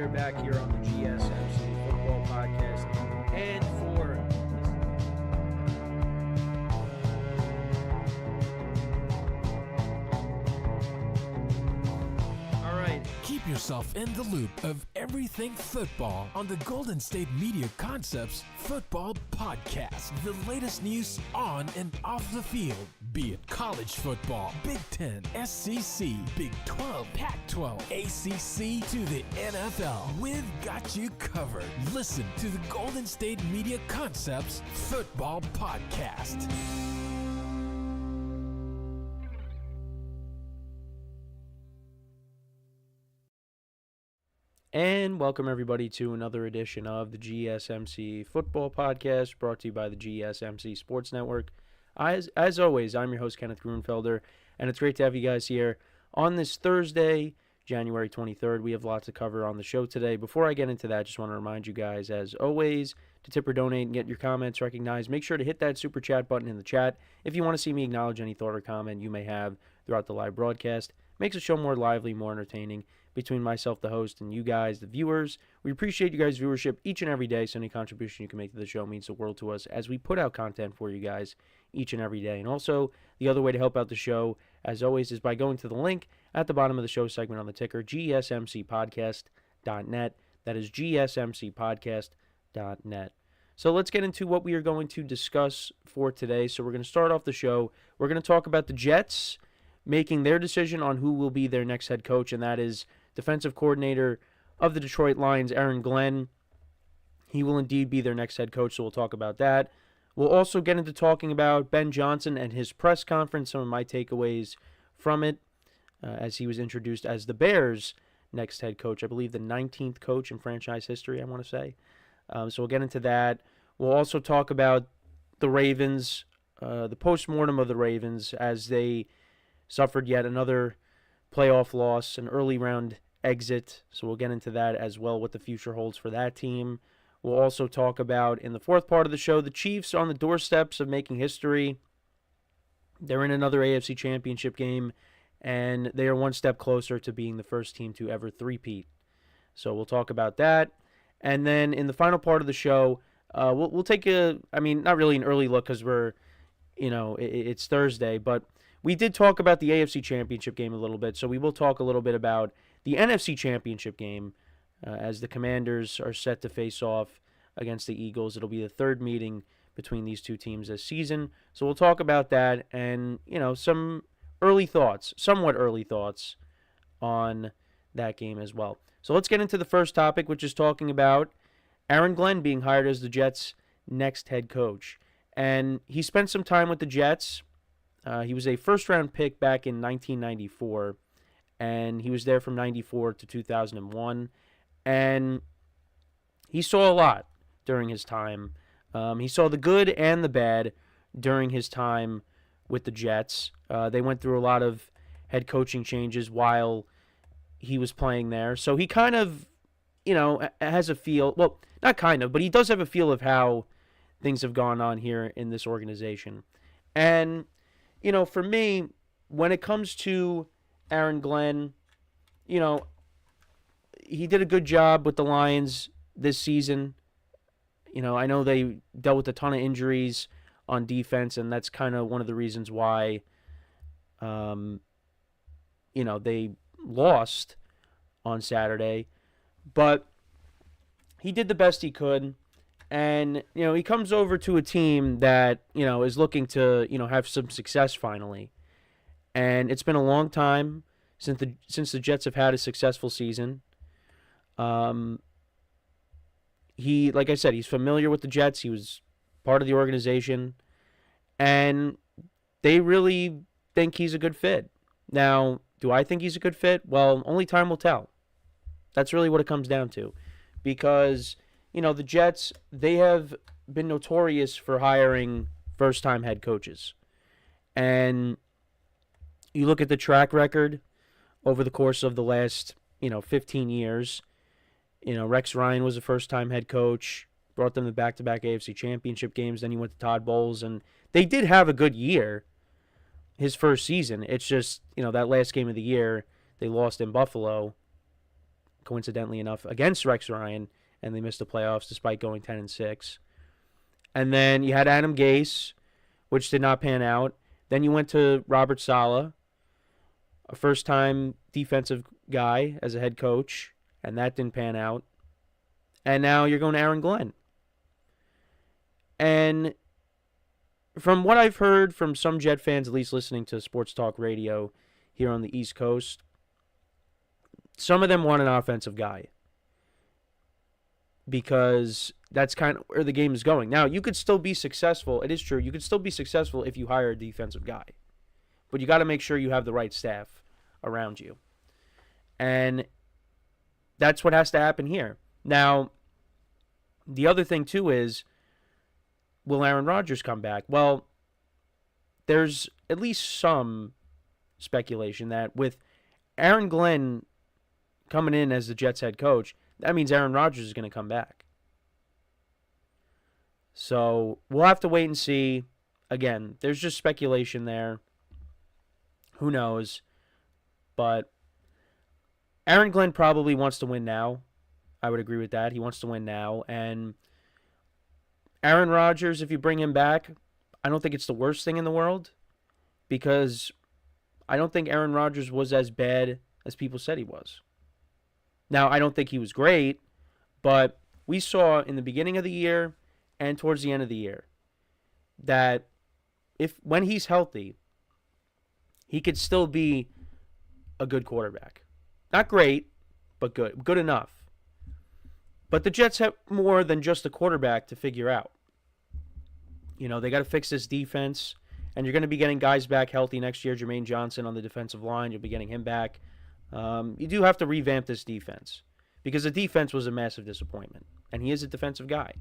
are back here on the GSMC Football Podcast. And for all right, keep yourself in the loop of everything football on the Golden State Media Concepts Football Podcast. The latest news on and off the field, be it college football, Big Ten, SEC, Big 12, Pac-12, ACC to the NFL. We've got you covered. Listen to the Golden State Media Concepts Football Podcast. And welcome everybody to another edition of the GSMC Football Podcast, brought to you by the GSMC Sports Network. As always, I'm your host, Kenneth Grunfelder, and it's great to have you guys here on this Thursday, January 23rd. We have lots to cover on the show today. Before I get into that, just want to remind you guys, as always, to tip or donate and get your comments recognized. Make sure to hit that super chat button in the chat if you want to see me acknowledge any thought or comment you may have throughout the live broadcast. Makes the show more lively, more entertaining between myself, the host, and you guys, the viewers. We appreciate you guys' viewership each and every day, so any contribution you can make to the show means the world to us as we put out content for you guys each and every day. And also, the other way to help out the show, as always, is by going to the link at the bottom of the show segment on the ticker, gsmcpodcast.net. That is gsmcpodcast.net. So let's get into what we are going to discuss for today. So we're going to start off the show. We're going to talk about the Jets making their decision on who will be their next head coach, and that is defensive coordinator of the Detroit Lions, Aaron Glenn. He will indeed be their next head coach, so we'll talk about that. We'll also get into talking about Ben Johnson and his press conference, some of my takeaways from it, as he was introduced as the Bears' next head coach. I believe the 19th coach in franchise history, I want to say. So we'll get into that. We'll also talk about the Ravens, the postmortem of the Ravens, as they suffered yet another playoff loss, an early round exit. So we'll get into that as well, what the future holds for that team. We'll also talk about, in the fourth part of the show, the Chiefs on the doorsteps of making history. They're in another AFC Championship game, and they are one step closer to being the first team to ever three-peat. So we'll talk about that. And then in the final part of the show, we'll take not really an early look because it's Thursday, but we did talk about the AFC Championship game a little bit, so we will talk a little bit about the NFC Championship game as the Commanders are set to face off against the Eagles. It'll be the third meeting between these two teams this season, so we'll talk about that and, some somewhat early thoughts on that game as well. So let's get into the first topic, which is talking about Aaron Glenn being hired as the Jets' next head coach. And he spent some time with the Jets. He was a first-round pick back in 1994, and he was there from 94 to 2001, and he saw a lot during his time. He saw the good and the bad during his time with the Jets. They went through a lot of head coaching changes while he was playing there, so he kind of, has a feel, well, not kind of, but he does have a feel of how things have gone on here in this organization. And for me, when it comes to Aaron Glenn, he did a good job with the Lions this season. I know they dealt with a ton of injuries on defense, and that's kind of one of the reasons why, they lost on Saturday. But he did the best he could. And, he comes over to a team that, is looking to, have some success finally. And it's been a long time since the Jets have had a successful season. He, like I said, he's familiar with the Jets. He was part of the organization. And they really think he's a good fit. Now, do I think he's a good fit? Well, only time will tell. That's really what it comes down to. Because the Jets, they have been notorious for hiring first-time head coaches. And you look at the track record over the course of the last, 15 years. Rex Ryan was a first-time head coach, brought them to back-to-back AFC Championship games. Then he went to Todd Bowles, and they did have a good year his first season. It's just, that last game of the year, they lost in Buffalo. coincidentally enough, against Rex Ryan, and they missed the playoffs despite going 10-6. And then you had Adam Gase, which did not pan out. Then you went to Robert Saleh, a first-time defensive guy as a head coach, and that didn't pan out. And now you're going to Aaron Glenn. And from what I've heard from some Jet fans, at least listening to sports talk radio here on the East Coast, some of them want an offensive guy because that's kind of where the game is going. Now, you could still be successful. It is true. You could still be successful if you hire a defensive guy. But you got to make sure you have the right staff around you. And that's what has to happen here. Now, the other thing, too, is, will Aaron Rodgers come back? Well, there's at least some speculation that with Aaron Glenn coming in as the Jets head coach, that means Aaron Rodgers is going to come back. So we'll have to wait and see. Again, there's just speculation there. Who knows? But Aaron Glenn probably wants to win now. I would agree with that. He wants to win now. And Aaron Rodgers, if you bring him back, I don't think it's the worst thing in the world because I don't think Aaron Rodgers was as bad as people said he was. Now, I don't think he was great, but we saw in the beginning of the year and towards the end of the year that when he's healthy, he could still be a good quarterback. Not great, but good. Good enough. But the Jets have more than just a quarterback to figure out. You know, they got to fix this defense, and you're going to be getting guys back healthy next year. Jermaine Johnson on the defensive line, you'll be getting him back. You do have to revamp this defense because the defense was a massive disappointment, and he is a defensive guy.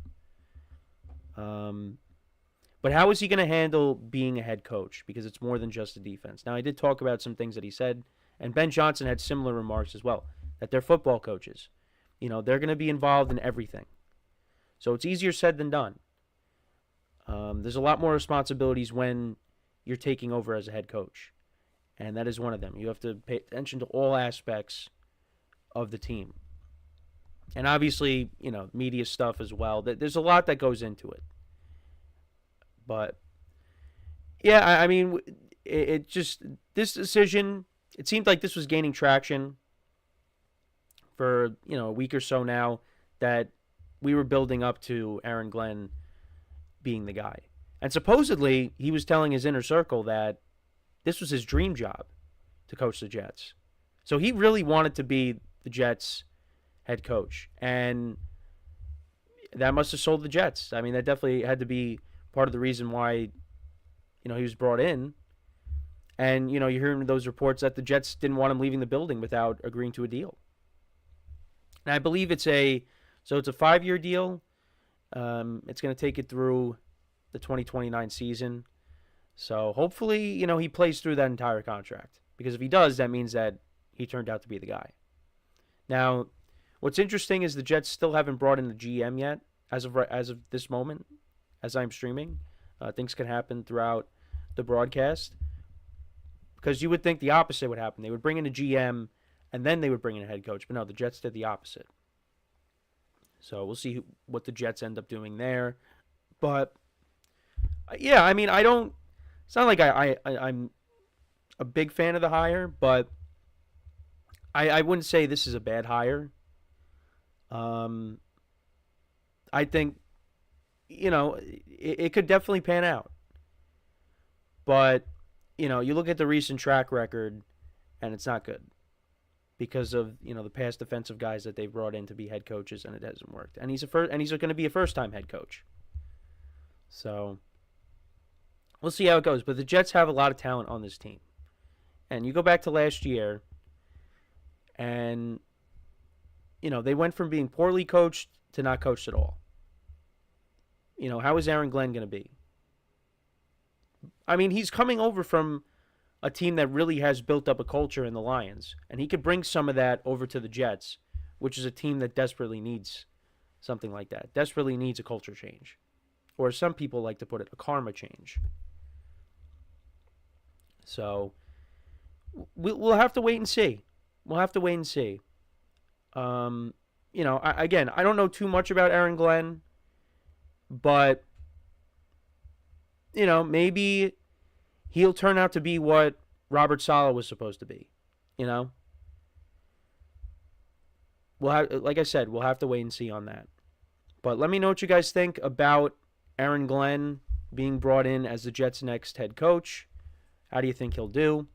But how is he going to handle being a head coach? Because it's more than just a defense. Now, I did talk about some things that he said, and Ben Johnson had similar remarks as well, that they're football coaches. You know, they're going to be involved in everything. So it's easier said than done. There's a lot more responsibilities when you're taking over as a head coach. And that is one of them. You have to pay attention to all aspects of the team. And obviously, you know, media stuff as well. There's a lot that goes into it. But, yeah, I mean, it just, this decision, it seemed like this was gaining traction for, you know, a week or so now that we were building up to Aaron Glenn being the guy. And supposedly, he was telling his inner circle that this was his dream job to coach the Jets. So he really wanted to be the Jets head coach. And that must have sold the Jets. I mean, that definitely had to be part of the reason why, you know, he was brought in. And, you know, you're hearing those reports that the Jets didn't want him leaving the building without agreeing to a deal. And I believe it's a 5-year deal. It's going to take it through the 2029 season. So hopefully, you know, he plays through that entire contract. Because if he does, that means that he turned out to be the guy. Now, what's interesting is the Jets still haven't brought in the GM yet as of this moment, as I'm streaming. Things can happen throughout the broadcast. Because you would think the opposite would happen. They would bring in a GM, and then they would bring in a head coach. But no, the Jets did the opposite. So we'll see what the Jets end up doing there. But, yeah, I mean, it's not like I'm a big fan of the hire, but I wouldn't say this is a bad hire. I think, you know, it could definitely pan out. But, you know, you look at the recent track record, and it's not good. Because of, you know, the past defensive guys that they've brought in to be head coaches, and it hasn't worked. And he's going to be a first-time head coach. So we'll see how it goes. But the Jets have a lot of talent on this team. And you go back to last year, and, you know, they went from being poorly coached to not coached at all. You know, how is Aaron Glenn going to be? I mean, he's coming over from a team that really has built up a culture in the Lions. And he could bring some of that over to the Jets, which is a team that desperately needs something like that. Desperately needs a culture change. Or as some people like to put it, a karma change. So we'll have to wait and see. We'll have to wait and see. Again, I don't know too much about Aaron Glenn, but, maybe he'll turn out to be what Robert Saleh was supposed to be, you know? Like I said, we'll have to wait and see on that. But let me know what you guys think about Aaron Glenn being brought in as the Jets' next head coach. How do you think he'll do?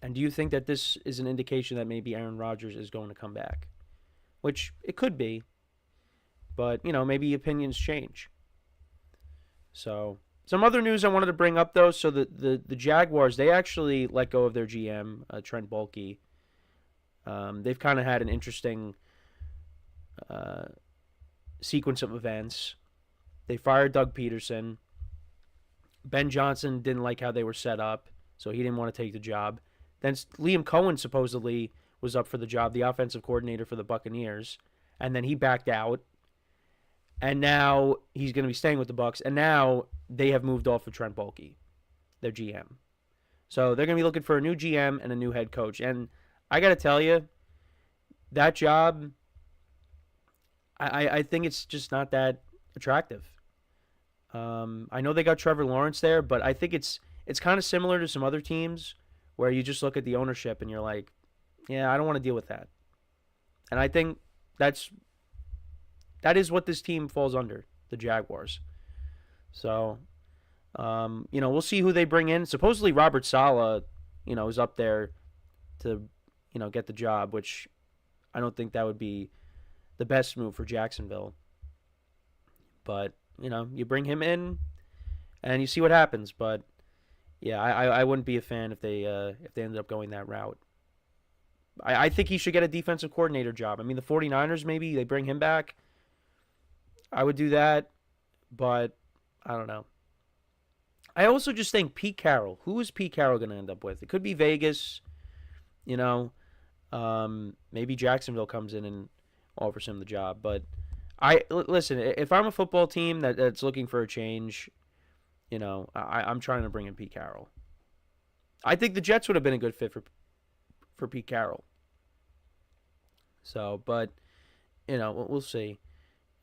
And do you think that this is an indication that maybe Aaron Rodgers is going to come back? Which it could be. But, maybe opinions change. So, some other news I wanted to bring up, though. So, the Jaguars, they actually let go of their GM, Trent Baalke. They've kind of had an interesting sequence of events. They fired Doug Peterson. Ben Johnson didn't like how they were set up, so he didn't want to take the job. Then Liam Cohen supposedly was up for the job, the offensive coordinator for the Buccaneers, and then he backed out. And now he's going to be staying with the Bucs, and now they have moved off of Trent Baalke, their GM. So they're going to be looking for a new GM and a new head coach. And I got to tell you, that job, I think it's just not that attractive. I know they got Trevor Lawrence there, but I think it's kind of similar to some other teams where you just look at the ownership and you're like, yeah, I don't want to deal with that. And I think that is what this team falls under, the Jaguars. So, we'll see who they bring in. Supposedly Robert Saleh, is up there to, get the job, which I don't think that would be the best move for Jacksonville. But, you bring him in and you see what happens. But, yeah, I wouldn't be a fan if they ended up going that route. I think he should get a defensive coordinator job. I mean, the 49ers, maybe they bring him back. I would do that, but I don't know. I also just think Pete Carroll. Who is Pete Carroll going to end up with? It could be Vegas. Maybe Jacksonville comes in and offers him the job. But listen, if I'm a football team that's looking for a change, I'm trying to bring in Pete Carroll. I think the Jets would have been a good fit for Pete Carroll. So, but, we'll see.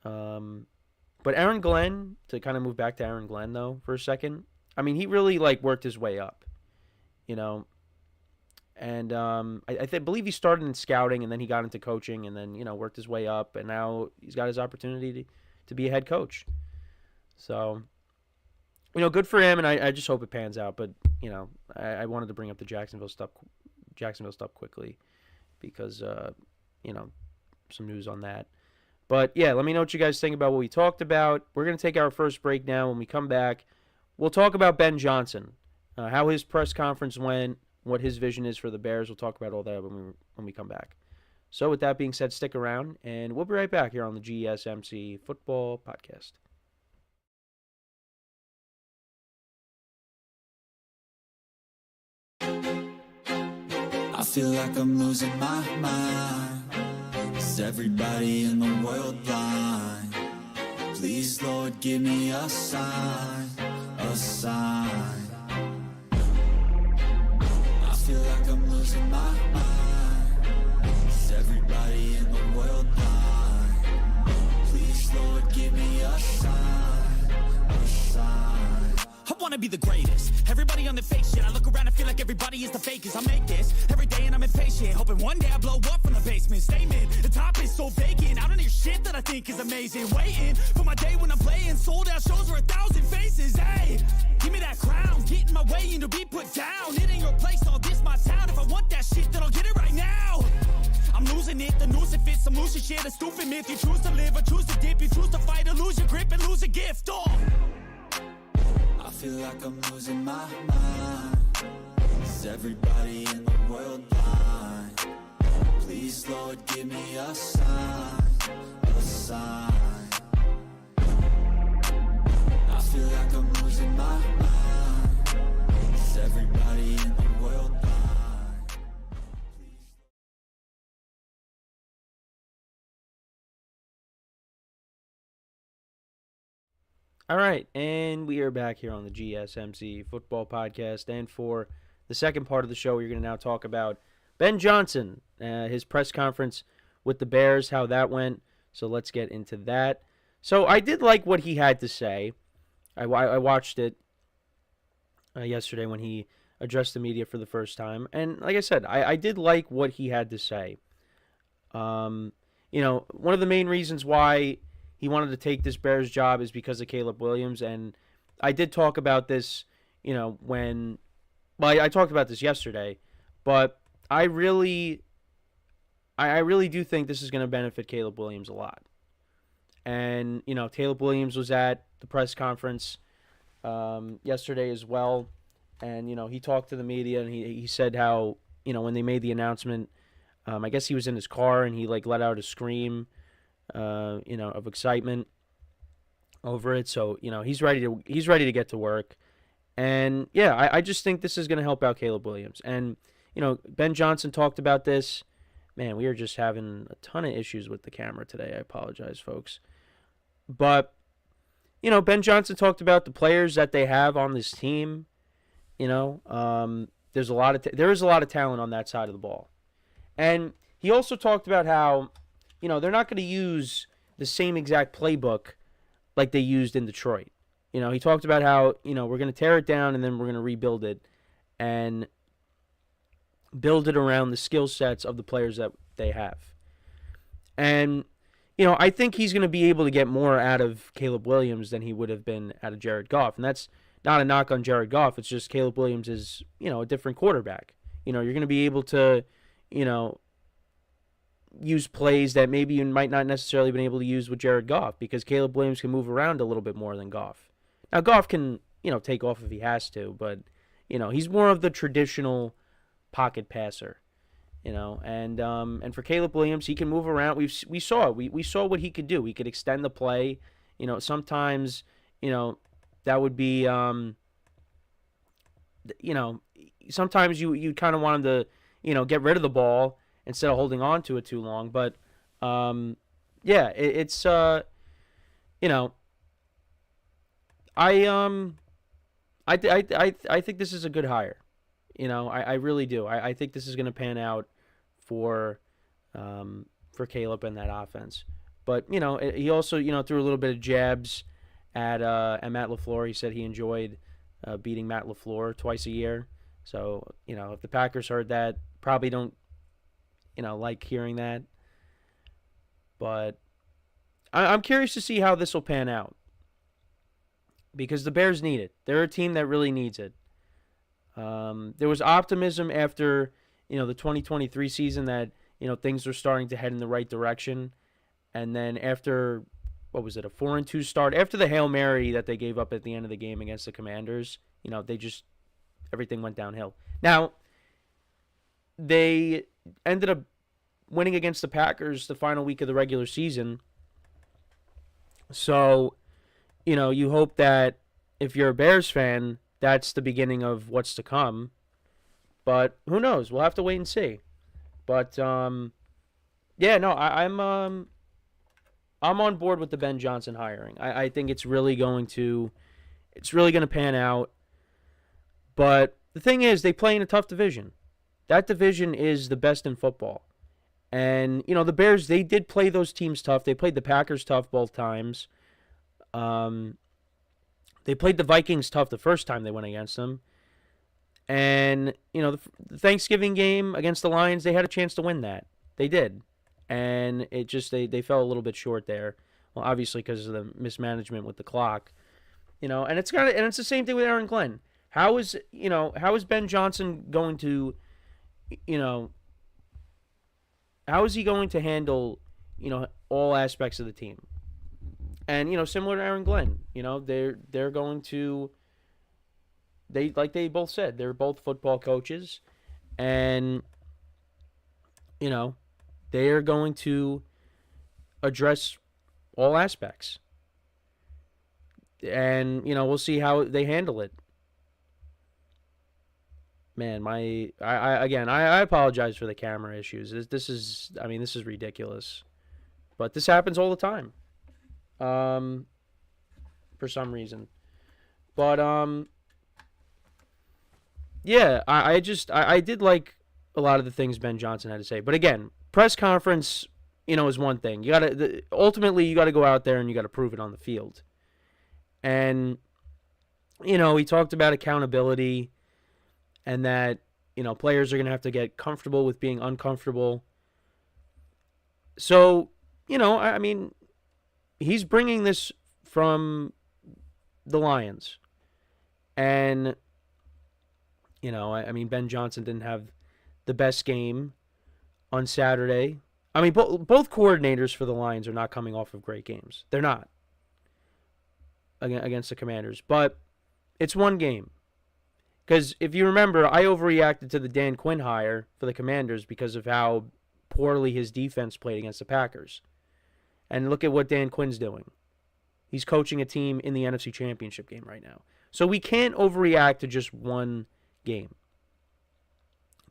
But Aaron Glenn, to kind of move back to Aaron Glenn, though, for a second, I mean, he really, worked his way up, and I believe he started in scouting, and then he got into coaching, and then, worked his way up, and now he's got his opportunity to be a head coach. So, good for him, and I just hope it pans out, but, I wanted to bring up the Jacksonville stuff quickly because, some news on that. But, yeah, let me know what you guys think about what we talked about. We're going to take our first break now. When we come back, we'll talk about Ben Johnson, how his press conference went, what his vision is for the Bears. We'll talk about all that when we come back. So, with that being said, stick around, and we'll be right back here on the GSMC Football Podcast. I feel like I'm losing my mind. Is everybody in the world blind? Please, Lord, give me a sign, a sign. I feel like I'm losing my mind. Is everybody in the world blind? Please, Lord, give me a sign, a sign. I wanna be the greatest. Everybody on the fake shit. I look around and feel like everybody is the fakest. I make this every day and I'm impatient, hoping one day I blow up from the basement. Statement, the top is so vacant. I don't hear shit that I think is amazing. Waiting for my day when I'm playing sold out shows for 1,000 faces. Hey, give me that crown, get in my way and to be put down. It ain't your place, all this my town. If I want that shit, then I'll get it right now. I'm losing it, the noose it fits. I'm losing shit, a stupid myth. You choose to live or choose to dip. You choose to fight or lose your grip and lose a gift. Oh, I feel like I'm losing my mind. Is everybody in the world blind? Please, Lord, give me a sign, a sign. I feel like I'm losing my mind. Is everybody in the world blind? All right, and we are back here on the GSMC Football Podcast, and for the second part of the show, we're going to now talk about Ben Johnson, his press conference with the Bears, how that went. So let's get into that. So I did like what he had to say. I watched it yesterday when he addressed the media for the first time. And like I said, I did like what he had to say. One of the main reasons why he wanted to take this Bears job is because of Caleb Williams. And I did talk about this, I talked about this yesterday, but I really do think this is going to benefit Caleb Williams a lot. And, Caleb Williams was at the press conference yesterday as well. And, he talked to the media and he said how, when they made the announcement, I guess he was in his car and he let out a scream, of excitement over it. So, he's ready to get to work. And yeah, I just think this is going to help out Caleb Williams. And, Ben Johnson talked about this. Man, we are just having a ton of issues with the camera today. I apologize, folks. But, Ben Johnson talked about the players that they have on this team. There is a lot of talent on that side of the ball. And he also talked about how, they're not going to use the same exact playbook like they used in Detroit. He talked about how, we're going to tear it down and then we're going to rebuild it and build it around the skill sets of the players that they have. And, I think he's going to be able to get more out of Caleb Williams than he would have been out of Jared Goff. And that's not a knock on Jared Goff. It's just Caleb Williams is, a different quarterback. You're going to be able to, use plays that maybe you might not necessarily been able to use with Jared Goff because Caleb Williams can move around a little bit more than Goff. Now, Goff can, take off if he has to, but, he's more of the traditional pocket passer, and for Caleb Williams, he can move around. We saw it. We saw what he could do. He could extend the play. Sometimes, that would be, sometimes you kind of want him to, get rid of the ball instead of holding on to it too long. But, it's I think this is a good hire. I really do. I think this is going to pan out for Caleb and that offense. But, he also, threw a little bit of jabs at Matt LaFleur. He said he enjoyed beating Matt LaFleur twice a year. So, if the Packers heard that, probably don't, like hearing that. But I'm curious to see how this will pan out. Because the Bears need it. They're a team that really needs it. There was optimism after, the 2023 season that, things were starting to head in the right direction. And then after, a 4-2 start, after the Hail Mary that they gave up at the end of the game against the Commanders, everything went downhill. Now, they ended up winning against the Packers the final week of the regular season. So, you hope that if you're a Bears fan, that's the beginning of what's to come. But who knows? We'll have to wait and see. But I'm on board with the Ben Johnson hiring. I think it's really going to pan out. But the thing is, they play in a tough division. That division is the best in football. And, the Bears, they did play those teams tough. They played the Packers tough both times. They played the Vikings tough the first time they went against them. And, the Thanksgiving game against the Lions, they had a chance to win that. They did. And it just, they fell a little bit short there. Well, obviously because of the mismanagement with the clock. And it's the same thing with Aaron Glenn. How is Ben Johnson going to, how is he going to handle, all aspects of the team? And, similar to Aaron Glenn, they're going to, like they both said, they're both football coaches. And, they are going to address all aspects. And, we'll see how they handle it. Man, I apologize for the camera issues. This is ridiculous. But this happens all the time. For some reason. But, I did like a lot of the things Ben Johnson had to say. But again, press conference, is one thing. Ultimately you got to go out there and you got to prove it on the field. And he talked about accountability and that players are going to have to get comfortable with being uncomfortable. So, I mean, he's bringing this from the Lions. And I mean, Ben Johnson didn't have the best game on Saturday. I mean, both coordinators for the Lions are not coming off of great games. They're not against the Commanders. But it's one game. Because if you remember, I overreacted to the Dan Quinn hire for the Commanders because of how poorly his defense played against the Packers. And look at what Dan Quinn's doing. He's coaching a team in the NFC Championship game right now. So we can't overreact to just one game.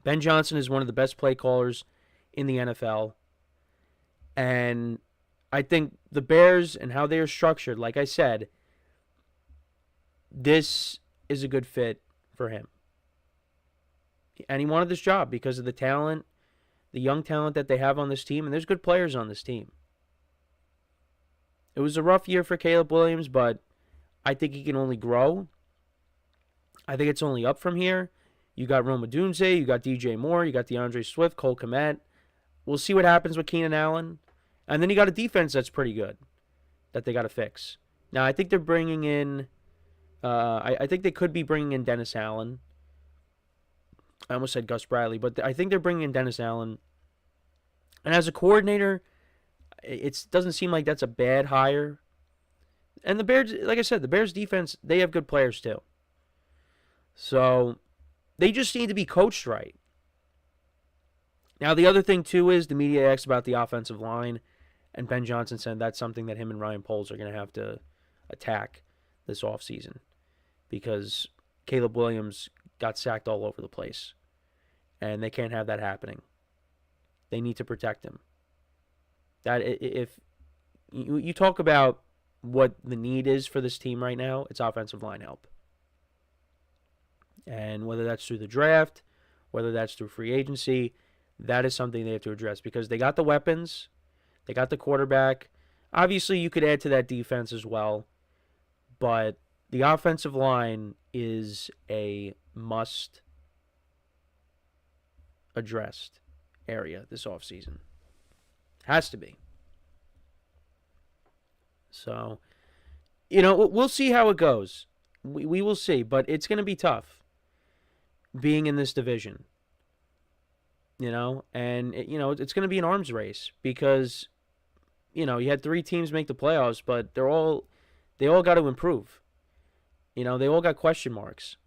Ben Johnson is one of the best play callers in the NFL. And I think the Bears and how they are structured, like I said, this is a good fit for him. And he wanted this job because of the talent, the young talent that they have on this team, and there's good players on this team. It was a rough year for Caleb Williams, but I think he can only grow. I think it's only up from here. You got Rome Odunze, you got DJ Moore, you got DeAndre Swift, Cole Kmet. We'll see what happens with Keenan Allen. And then you got a defense that's pretty good that they got to fix. Now, I think they're bringing in, I think they could be bringing in Dennis Allen. I almost said Gus Bradley, but I think they're bringing in Dennis Allen. And as a coordinator, it doesn't seem like that's a bad hire. And the Bears, like I said, the Bears defense, they have good players too. So they just need to be coached right. Now, the other thing too is the media asked about the offensive line, and Ben Johnson said that's something that him and Ryan Poles are going to have to attack this offseason because Caleb Williams got sacked all over the place, and they can't have that happening. They need to protect him. That if you talk about what the need is for this team right now, it's offensive line help. And whether that's through the draft, whether that's through free agency, that is something they have to address because they got the weapons, they got the quarterback. Obviously, you could add to that defense as well, but the offensive line is a must addressed area this offseason. Has to be. So, we'll see how it goes. We will see, but it's going to be tough being in this division. And it's going to be an arms race because, you had 3 teams make the playoffs, but they all got to improve. They all got question marks.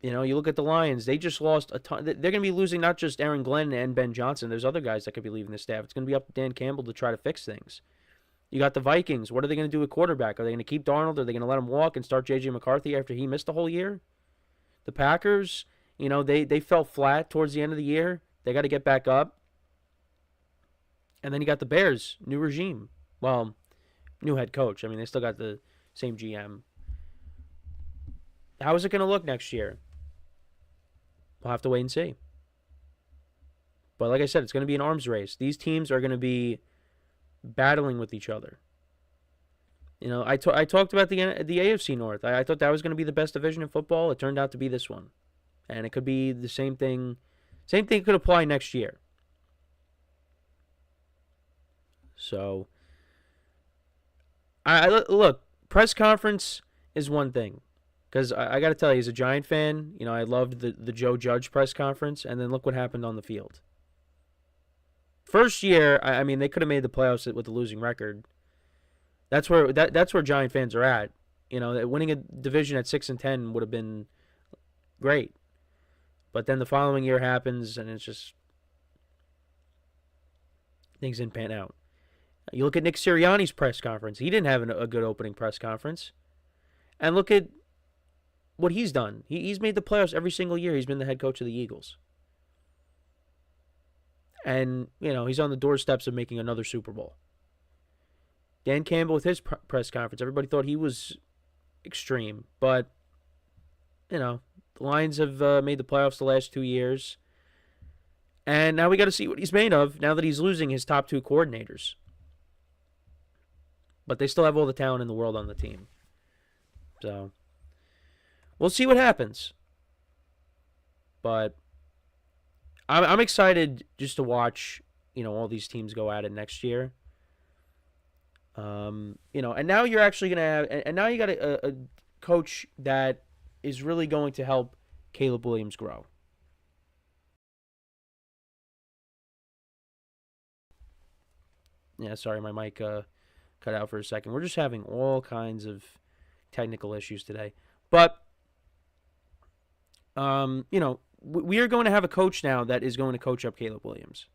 You look at the Lions, they just lost a ton. They're going to be losing not just Aaron Glenn and Ben Johnson. There's other guys that could be leaving the staff. It's going to be up to Dan Campbell to try to fix things. You got the Vikings. What are they going to do with quarterback? Are they going to keep Darnold? Are they going to let him walk and start J.J. McCarthy after he missed the whole year? The Packers, they fell flat towards the end of the year. They got to get back up. And then you got the Bears, new regime. Well, new head coach. I mean, they still got the same GM. How is it going to look next year? We'll have to wait and see. But like I said, it's going to be an arms race. These teams are going to be battling with each other. I talked about the AFC North. I thought that was going to be the best division in football. It turned out to be this one. And it could be the same thing. Same thing could apply next year. So, look, press conference is one thing. Because I got to tell you, as a Giant fan, I loved the Joe Judge press conference. And then look what happened on the field. First year, I mean, they could have made the playoffs with a losing record. That's where Giant fans are at. Winning a division at 6-10 would have been great. But then the following year happens, and it's just things didn't pan out. You look at Nick Sirianni's press conference. He didn't have a good opening press conference. And look at what he's done. He's made the playoffs every single year. He's been the head coach of the Eagles. And, he's on the doorsteps of making another Super Bowl. Dan Campbell with his press conference, everybody thought he was extreme. But, the Lions have made the playoffs the last 2 years. And now we got to see what he's made of now that he's losing his top 2 coordinators. But they still have all the talent in the world on the team. So, we'll see what happens. But I'm excited just to watch, all these teams go at it next year. And now you're actually going to have, and now you got a coach that is really going to help Caleb Williams grow. Yeah, sorry, my mic cut out for a second. We're just having all kinds of technical issues today. But, we are going to have a coach now that is going to coach up Caleb Williams.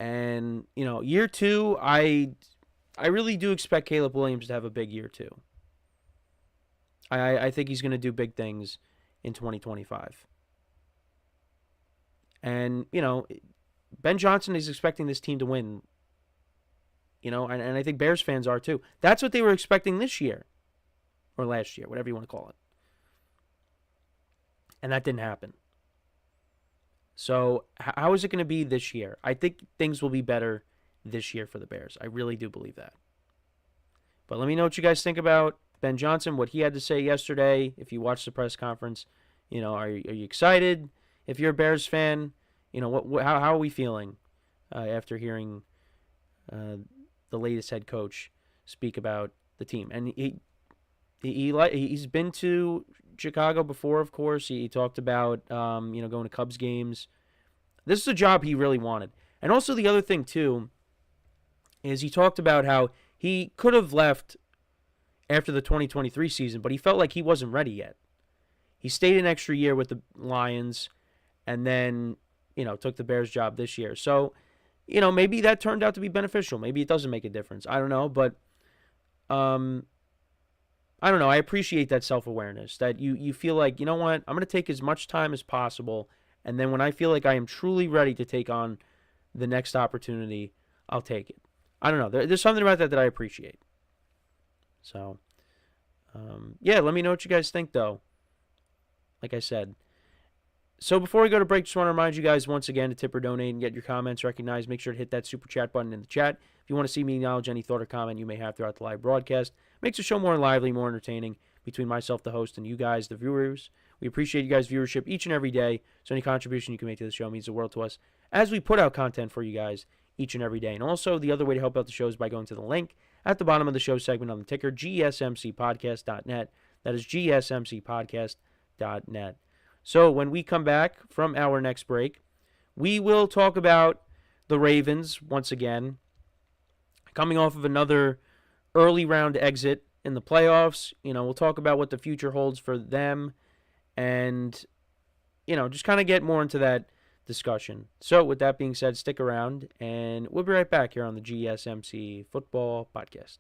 And, year 2, I really do expect Caleb Williams to have a big year 2. I think he's going to do big things in 2025. And, Ben Johnson is expecting this team to win, and I think Bears fans are too. That's what they were expecting this year, or last year, whatever you want to call it. And that didn't happen. So how is it going to be this year? I think things will be better this year for the Bears. I really do believe that. But let me know what you guys think about Ben Johnson, what he had to say yesterday. If you watched the press conference, are you excited? If you're a Bears fan, how are we feeling after hearing the latest head coach speak about the team? And he's been to Chicago before, of course. He talked about going to Cubs games. This is a job he really wanted. And also the other thing too is he talked about how he could have left after the 2023 season, but he felt like he wasn't ready yet. He stayed an extra year with the Lions, and then took the Bears job this year. So, maybe that turned out to be beneficial. Maybe it doesn't make a difference. I don't know, but I don't know. I appreciate that self-awareness, that you feel like, you know what, I'm going to take as much time as possible, and then when I feel like I am truly ready to take on the next opportunity, I'll take it. I don't know. There's something about that I appreciate. So, let me know what you guys think, though. Like I said. So before we go to break, just want to remind you guys once again to tip or donate and get your comments recognized. Make sure to hit that super chat button in the chat. If you want to see me acknowledge any thought or comment you may have throughout the live broadcast, makes the show more lively, more entertaining between myself, the host, and you guys, the viewers. We appreciate you guys' viewership each and every day. So any contribution you can make to the show means the world to us as we put out content for you guys each and every day. And also, the other way to help out the show is by going to the link at the bottom of the show segment on the ticker, GSMCpodcast.net. That is GSMCpodcast.net. So when we come back from our next break, we will talk about the Ravens once again, coming off of another early round exit in the playoffs. We'll talk about what the future holds for them and, just kind of get more into that discussion. So with that being said, stick around and we'll be right back here on the GSMC Football Podcast.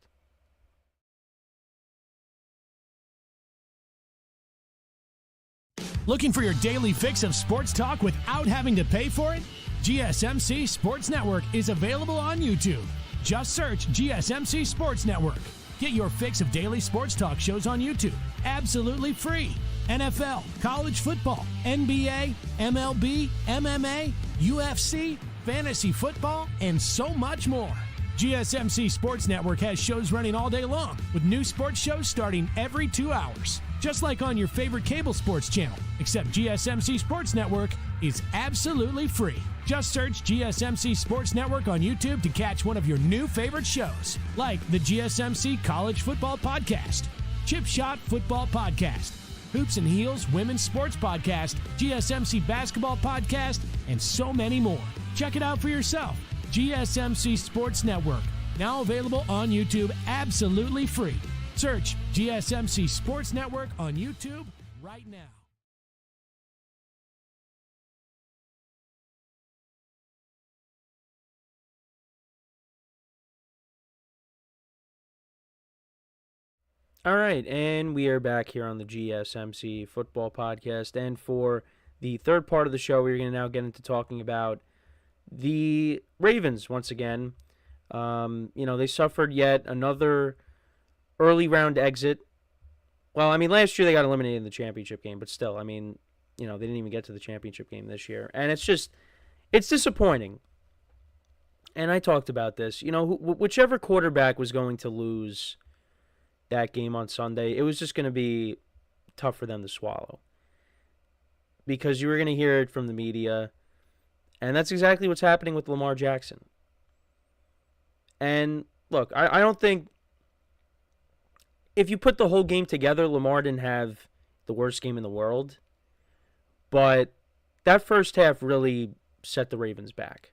Looking for your daily fix of sports talk without having to pay for it? GSMC Sports Network is available on YouTube. Just search GSMC Sports Network. Get your fix of daily sports talk shows on YouTube, absolutely free. NFL, college football, NBA, MLB, MMA, UFC, fantasy football, and so much more. GSMC Sports Network has shows running all day long, with new sports shows starting every 2 hours. Just like on your favorite cable sports channel, except GSMC Sports Network is absolutely free. Just search GSMC Sports Network on YouTube to catch one of your new favorite shows, like the GSMC College Football Podcast, Chip Shot Football Podcast, Hoops and Heels Women's Sports Podcast, GSMC Basketball Podcast, and so many more. Check it out for yourself. GSMC Sports Network, now available on YouTube absolutely free. Search GSMC Sports Network on YouTube right now. All right, and we are back here on the GSMC Football Podcast. And for the third part of the show, we're going to now get into talking about the Ravens once again. They suffered yet another early round exit. Well, last year they got eliminated in the championship game, but still, They didn't even get to the championship game this year. And it's disappointing. And I talked about this. Whichever quarterback was going to lose that game on Sunday, it was just going to be tough for them to swallow. Because you were going to hear it from the media. And that's exactly what's happening with Lamar Jackson. And look, I don't think if you put the whole game together, Lamar didn't have the worst game in the world. But that first half really set the Ravens back.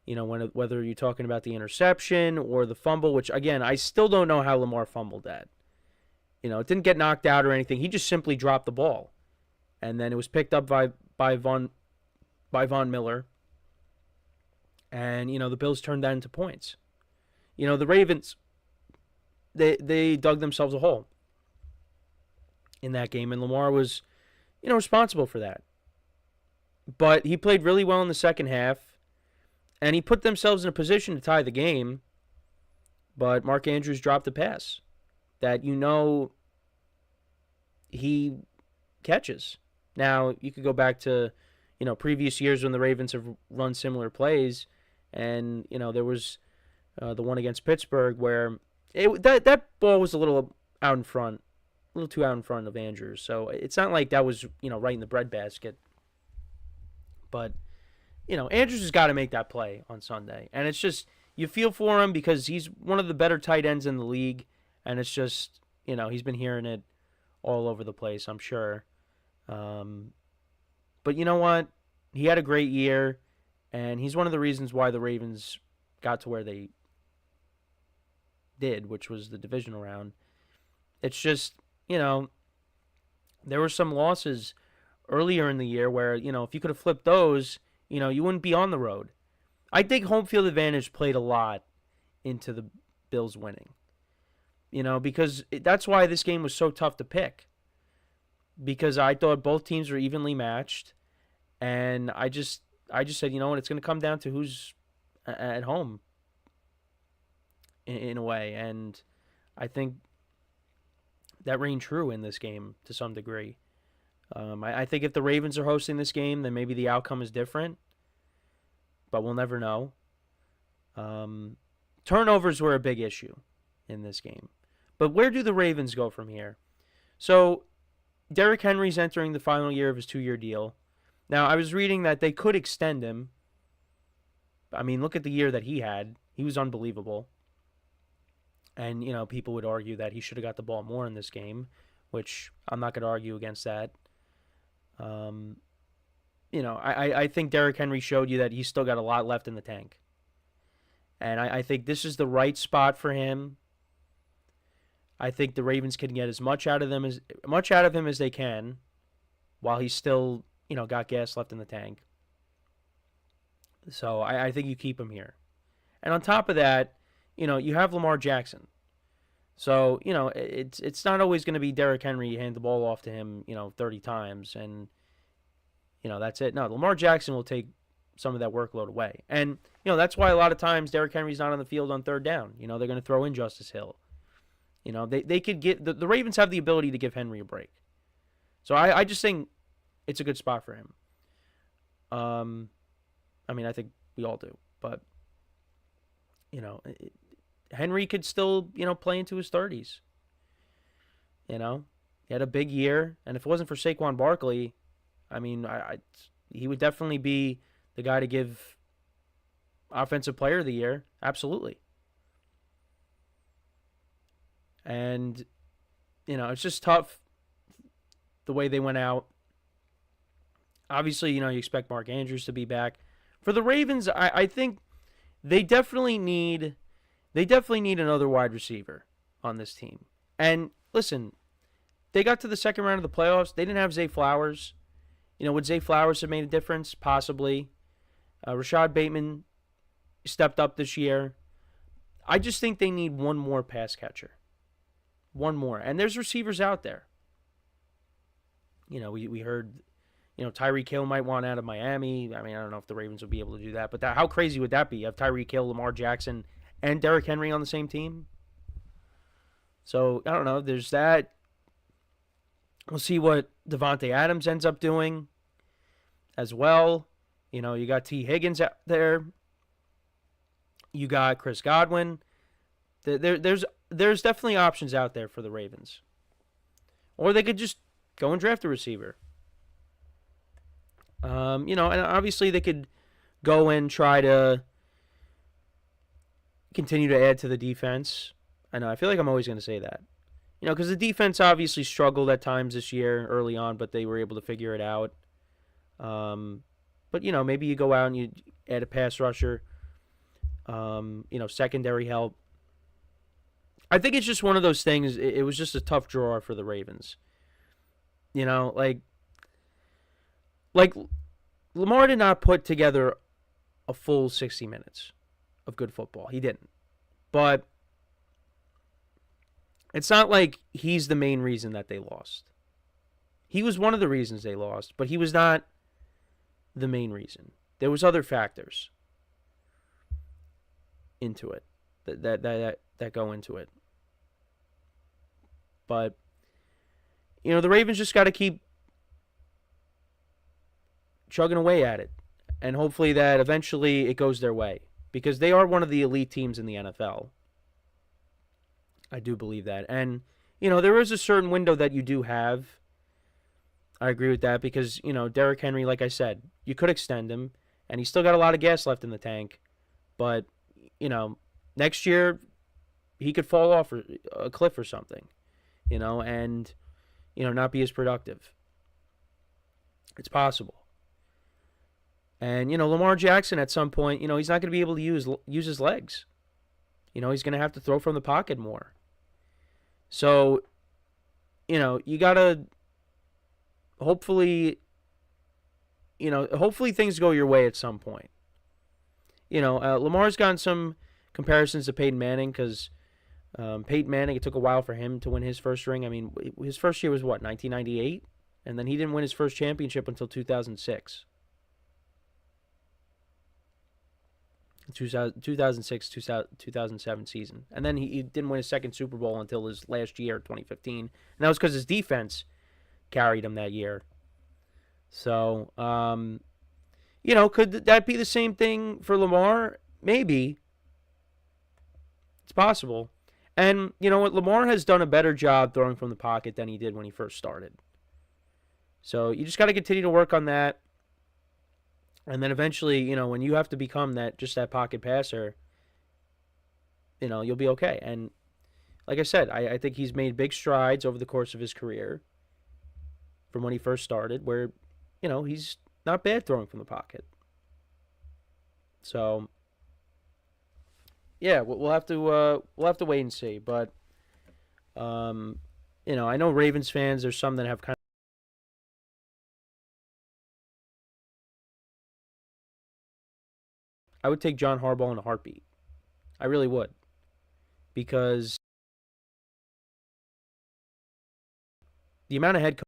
Whether you're talking about the interception or the fumble, which, again, I still don't know how Lamar fumbled that. It didn't get knocked out or anything. He just simply dropped the ball. And then it was picked up by Von Miller. And, the Bills turned that into points. The Ravens, they dug themselves a hole in that game. And Lamar was, responsible for that. But he played really well in the second half. And he put themselves in a position to tie the game. But Mark Andrews dropped a pass that he catches. Now, you could go back to, previous years when the Ravens have run similar plays. And, there was the one against Pittsburgh where that ball was a little out in front, a little too out in front of Andrews. So it's not like that was, right in the breadbasket. But, Andrews has got to make that play on Sunday. And it's just, you feel for him because he's one of the better tight ends in the league. And it's just, he's been hearing it all over the place, I'm sure. But you know what? He had a great year. And he's one of the reasons why the Ravens got to where they did, which was the divisional round. It's just, there were some losses earlier in the year where, if you could have flipped those, you wouldn't be on the road. I think home field advantage played a lot into the Bills winning. Because that's why this game was so tough to pick. Because I thought both teams were evenly matched. And I just said, it's going to come down to who's at home in a way. And I think that reigned true in this game to some degree. I think if the Ravens are hosting this game, then maybe the outcome is different. But we'll never know. Turnovers were a big issue in this game. But where do the Ravens go from here? So, Derrick Henry's entering the final year of his 2-year deal. Now, I was reading that they could extend him. I mean, look at the year that he had. He was unbelievable. And, people would argue that he should have got the ball more in this game, which I'm not going to argue against that. I think Derrick Henry showed you that he's still got a lot left in the tank. And I think this is the right spot for him. I think the Ravens can get as much out of him as they can while he's still, got gas left in the tank. So I think you keep him here. And on top of that, you have Lamar Jackson. So, it's not always going to be Derrick Henry hand the ball off to him, 30 times and, that's it. No, Lamar Jackson will take some of that workload away. And, that's why a lot of times Derrick Henry's not on the field on third down. They're going to throw in Justice Hill. They could get the Ravens have the ability to give Henry a break. So I just think it's a good spot for him. I think we all do. But, Henry could still, play into his 30s. He had a big year. And if it wasn't for Saquon Barkley, he would definitely be the guy to give Offensive Player of the Year. Absolutely. And, it's just tough the way they went out. Obviously, you expect Mark Andrews to be back. For the Ravens, I think they definitely need another wide receiver on this team. And listen, they got to the second round of the playoffs. They didn't have Zay Flowers. Would Zay Flowers have made a difference? Possibly. Rashad Bateman stepped up this year. I just think they need one more pass catcher. One more. And there's receivers out there. We heard, Tyreek Hill might want out of Miami. I don't know if the Ravens will be able to do that. But how crazy would that be? Have Tyreek Hill, Lamar Jackson, and Derrick Henry on the same team? So, I don't know. There's that. We'll see what Devontae Adams ends up doing as well. You know, you got T. Higgins out there. You got Chris Godwin. There's definitely options out there for the Ravens. Or they could just go and draft a receiver. You know, and obviously they could go and try to continue to add to the defense. I know, I feel like I'm always going to say that. You know, because the defense obviously struggled at times this year early on, but they were able to figure it out. But, you know, maybe you go out and you add a pass rusher, you know, secondary help. I think it's just one of those things. It was just a tough draw for the Ravens. You know, like Lamar did not put together a full 60 minutes of good football. He didn't. But it's not like he's the main reason that they lost. He was one of the reasons they lost, but he was not the main reason. There was other factors into it that go into it. But you know, the Ravens just got to keep chugging away at it, and hopefully that eventually it goes their way, because they are one of the elite teams in the NFL. I do believe that. And, you know, there is a certain window that you do have. I agree with that because, you know, Derrick Henry, like I said, you could extend him, and he's still got a lot of gas left in the tank. But, you know, next year he could fall off a cliff or something, you know, and, you know, not be as productive. It's possible. And, you know, Lamar Jackson at some point, you know, he's not going to be able to use his legs. You know, he's going to have to throw from the pocket more. So, you know, you got to hopefully things go your way at some point. You know, Lamar's gotten some comparisons to Peyton Manning because Peyton Manning, it took a while for him to win his first ring. I mean, his first year was what, 1998? And then he didn't win his first championship until 2006. 2006, 2007 season. And then he didn't win his second Super Bowl until his last year, 2015. And that was because his defense carried him that year. So, you know, could that be the same thing for Lamar? Maybe. It's possible. And, you know what? Lamar has done a better job throwing from the pocket than he did when he first started. So you just got to continue to work on that. And then eventually, you know, when you have to become that pocket passer, you know, you'll be okay. And like I said, I think he's made big strides over the course of his career from when he first started, where, you know, he's not bad throwing from the pocket. So, yeah, we'll have to wait and see. But, you know, I know Ravens fans, there's some that have kind of, I would take John Harbaugh in a heartbeat. I really would. Because the amount of head coach.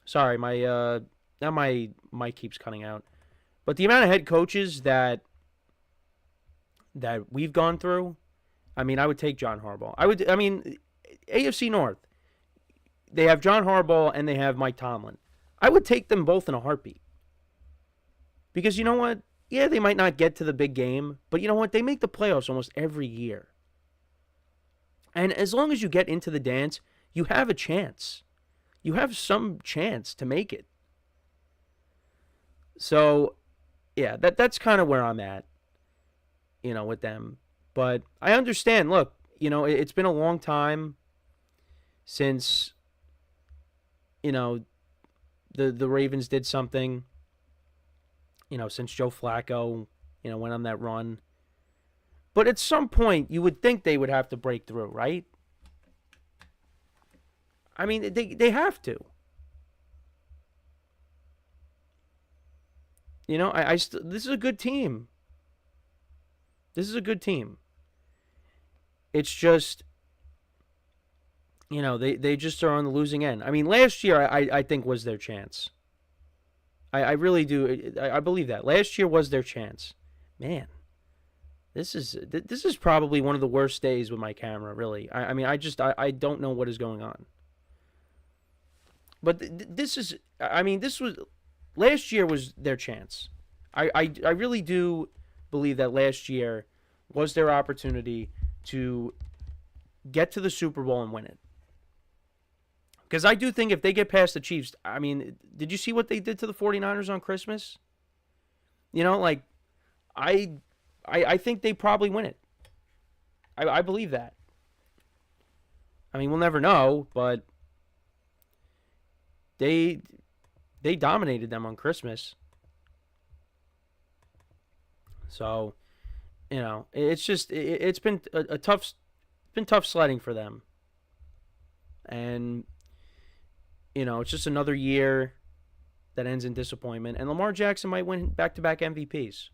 Sorry, now my mic keeps cutting out. But the amount of head coaches that we've gone through, I mean, I would take John Harbaugh. AFC North. They have John Harbaugh and they have Mike Tomlin. I would take them both in a heartbeat. Because you know what? Yeah, they might not get to the big game, but you know what? They make the playoffs almost every year. And as long as you get into the dance, you have a chance. You have some chance to make it. So, yeah, that's kind of where I'm at, you know, with them. But I understand. Look, you know, it's been a long time since, you know, the Ravens did something, you know, since Joe Flacco, you know, went on that run. But at some point, you would think they would have to break through, right? I mean, they have to. You know, this is a good team. This is a good team. It's just, you know, they just are on the losing end. I mean, last year, I think was their chance. I really do. I believe that. Last year was their chance. Man, This is probably one of the worst days with my camera, really. I mean, I don't know what is going on. But this is, I mean, this was, last year was their chance. I really do believe that last year was their opportunity to get to the Super Bowl and win it. Because I do think if they get past the Chiefs, I mean, did you see what they did to the 49ers on Christmas? You know, like, I think they probably win it. I believe that. I mean, we'll never know, but they dominated them on Christmas. So, you know, it's just it's been tough sledding for them. And you know, it's just another year that ends in disappointment. And Lamar Jackson might win back-to-back MVPs.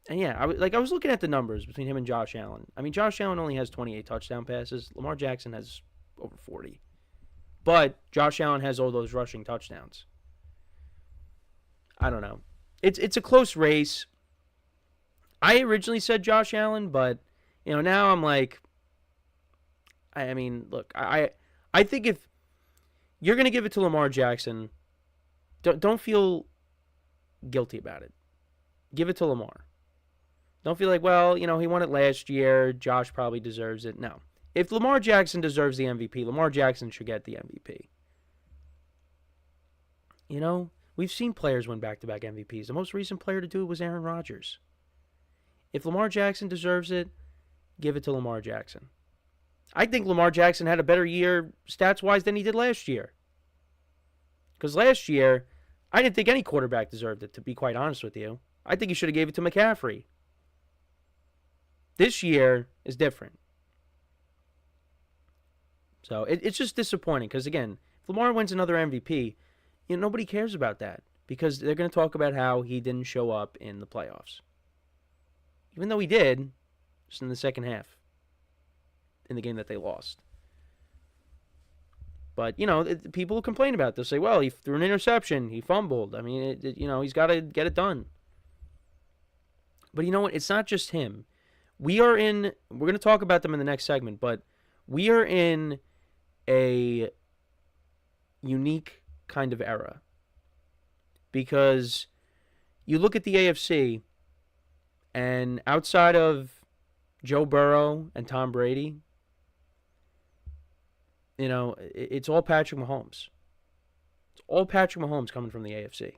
And yeah, I was looking at the numbers between him and Josh Allen. I mean, Josh Allen only has 28 touchdown passes. Lamar Jackson has over 40. But Josh Allen has all those rushing touchdowns. I don't know. It's a close race. I originally said Josh Allen, but you know, now I'm like, I mean, look, I think if you're going to give it to Lamar Jackson, don't feel guilty about it. Give it to Lamar. Don't feel like, well, you know, he won it last year. Josh probably deserves it. No. If Lamar Jackson deserves the MVP, Lamar Jackson should get the MVP. You know, we've seen players win back-to-back MVPs. The most recent player to do it was Aaron Rodgers. If Lamar Jackson deserves it, give it to Lamar Jackson. I think Lamar Jackson had a better year stats-wise than he did last year. Because last year, I didn't think any quarterback deserved it, to be quite honest with you. I think he should have gave it to McCaffrey. This year is different. So it's just disappointing because, again, if Lamar wins another MVP, you know, nobody cares about that because they're going to talk about how he didn't show up in the playoffs. Even though he did, just in the second half, in the game that they lost. But, you know, people will complain about this. Say, well, he threw an interception. He fumbled. I mean, you know, he's got to get it done. But you know what? It's not just him. We're going to talk about them in the next segment, but we are in a unique kind of era. Because you look at the AFC, and outside of Joe Burrow and Tom Brady, you know, it's all Patrick Mahomes. It's all Patrick Mahomes coming from the AFC.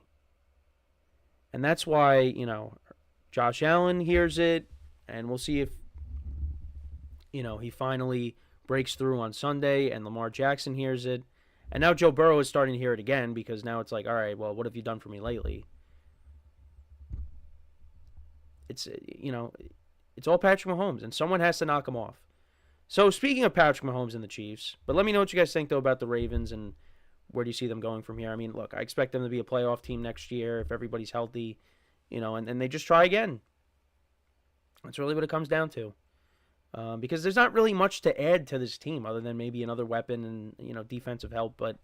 And that's why, you know, Josh Allen hears it, and we'll see if, you know, he finally breaks through on Sunday, and Lamar Jackson hears it. And now Joe Burrow is starting to hear it again because now it's like, all right, well, what have you done for me lately? It's, you know, it's all Patrick Mahomes, and someone has to knock him off. So speaking of Patrick Mahomes and the Chiefs, but let me know what you guys think, though, about the Ravens and where do you see them going from here. I mean, look, I expect them to be a playoff team next year if everybody's healthy, you know, and they just try again. That's really what it comes down to. Because there's not really much to add to this team other than maybe another weapon and, you know, defensive help. But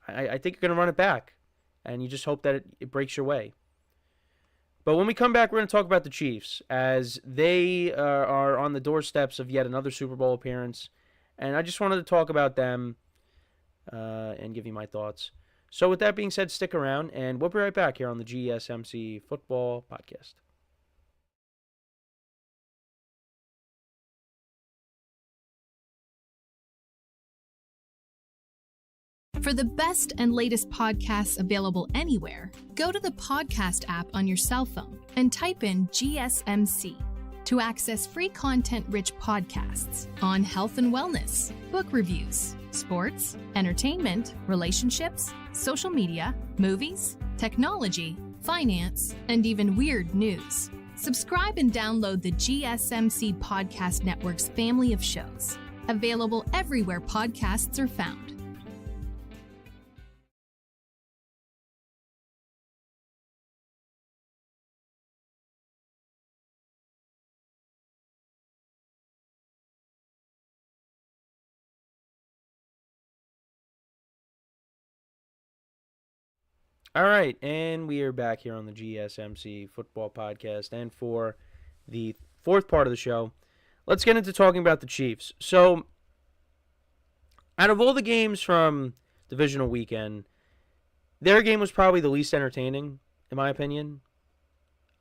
I think you're going to run it back. And you just hope that it breaks your way. But when we come back, we're going to talk about the Chiefs as they are on the doorsteps of yet another Super Bowl appearance. And I just wanted to talk about them and give you my thoughts. So with that being said, stick around. And we'll be right back here on the GSMC Football Podcast. For the best and latest podcasts available anywhere, go to the podcast app on your cell phone and type in GSMC to access free content-rich podcasts on health and wellness, book reviews, sports, entertainment, relationships, social media, movies, technology, finance, and even weird news. Subscribe and download the GSMC Podcast Network's family of shows, available everywhere podcasts are found. All right, and we are back here on the GSMC Football Podcast. And for the fourth part of the show. Let's get into talking about the Chiefs. So, out of all the games from divisional weekend, their game was probably the least entertaining, in my opinion.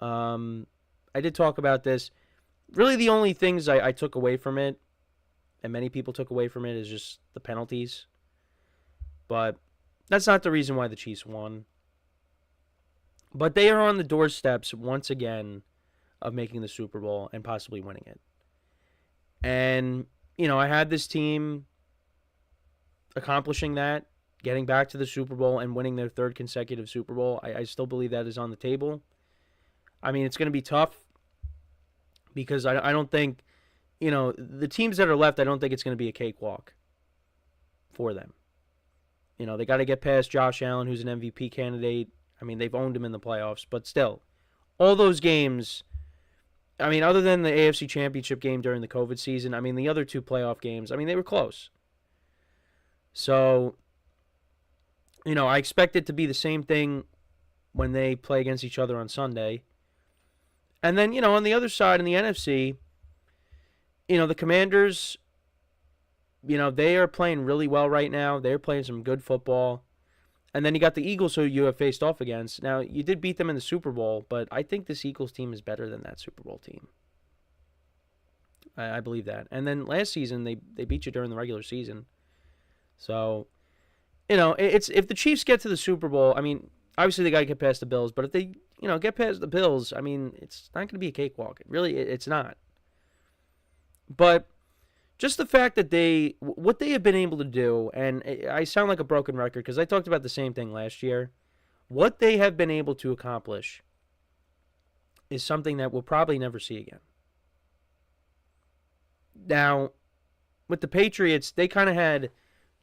I did talk about this. Really, the only things I took away from it, and many people took away from it, is just the penalties. But that's not the reason why the Chiefs won. But they are on the doorsteps, once again, of making the Super Bowl and possibly winning it. And, I had this team accomplishing that, getting back to the Super Bowl and winning their third consecutive Super Bowl. I still believe that is on the table. I mean, it's going to be tough because I don't think, the teams that are left, I don't think it's going to be a cakewalk for them. They got to get past Josh Allen, who's an MVP candidate. I mean, they've owned him in the playoffs, but still, all those games, I mean, other than the AFC Championship game during the COVID season, I mean, the other two playoff games, I mean, they were close. So, I expect it to be the same thing when they play against each other on Sunday. And then, on the other side, in the NFC, the Commanders, they are playing really well right now. They're playing some good football. And then you got the Eagles, who you have faced off against. Now, you did beat them in the Super Bowl, but I think this Eagles team is better than that Super Bowl team. I believe that. And then last season, they beat you during the regular season. So, it's if the Chiefs get to the Super Bowl, I mean, obviously they got to get past the Bills, but if they, get past the Bills, I mean, it's not going to be a cakewalk. It's not. But just the fact that what they have been able to do, and I sound like a broken record because I talked about the same thing last year, what they have been able to accomplish is something that we'll probably never see again. Now, with the Patriots, they kind of had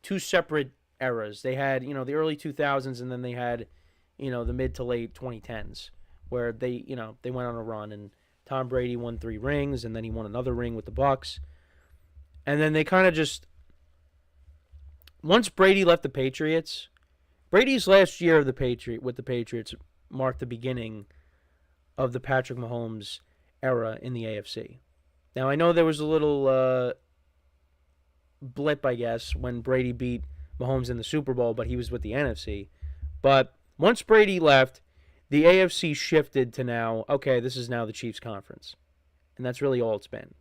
two separate eras. They had, the early 2000s, and then they had, the mid to late 2010s, where they went on a run, and Tom Brady won 3 rings, and then he won another ring with the Bucs. And then they kind of just, once Brady left the Patriots, Brady's last year of with the Patriots marked the beginning of the Patrick Mahomes era in the AFC. Now, I know there was a little blip, I guess, when Brady beat Mahomes in the Super Bowl, but he was with the NFC. But once Brady left, the AFC shifted to now, okay, this is now the Chiefs conference. And that's really all it's been.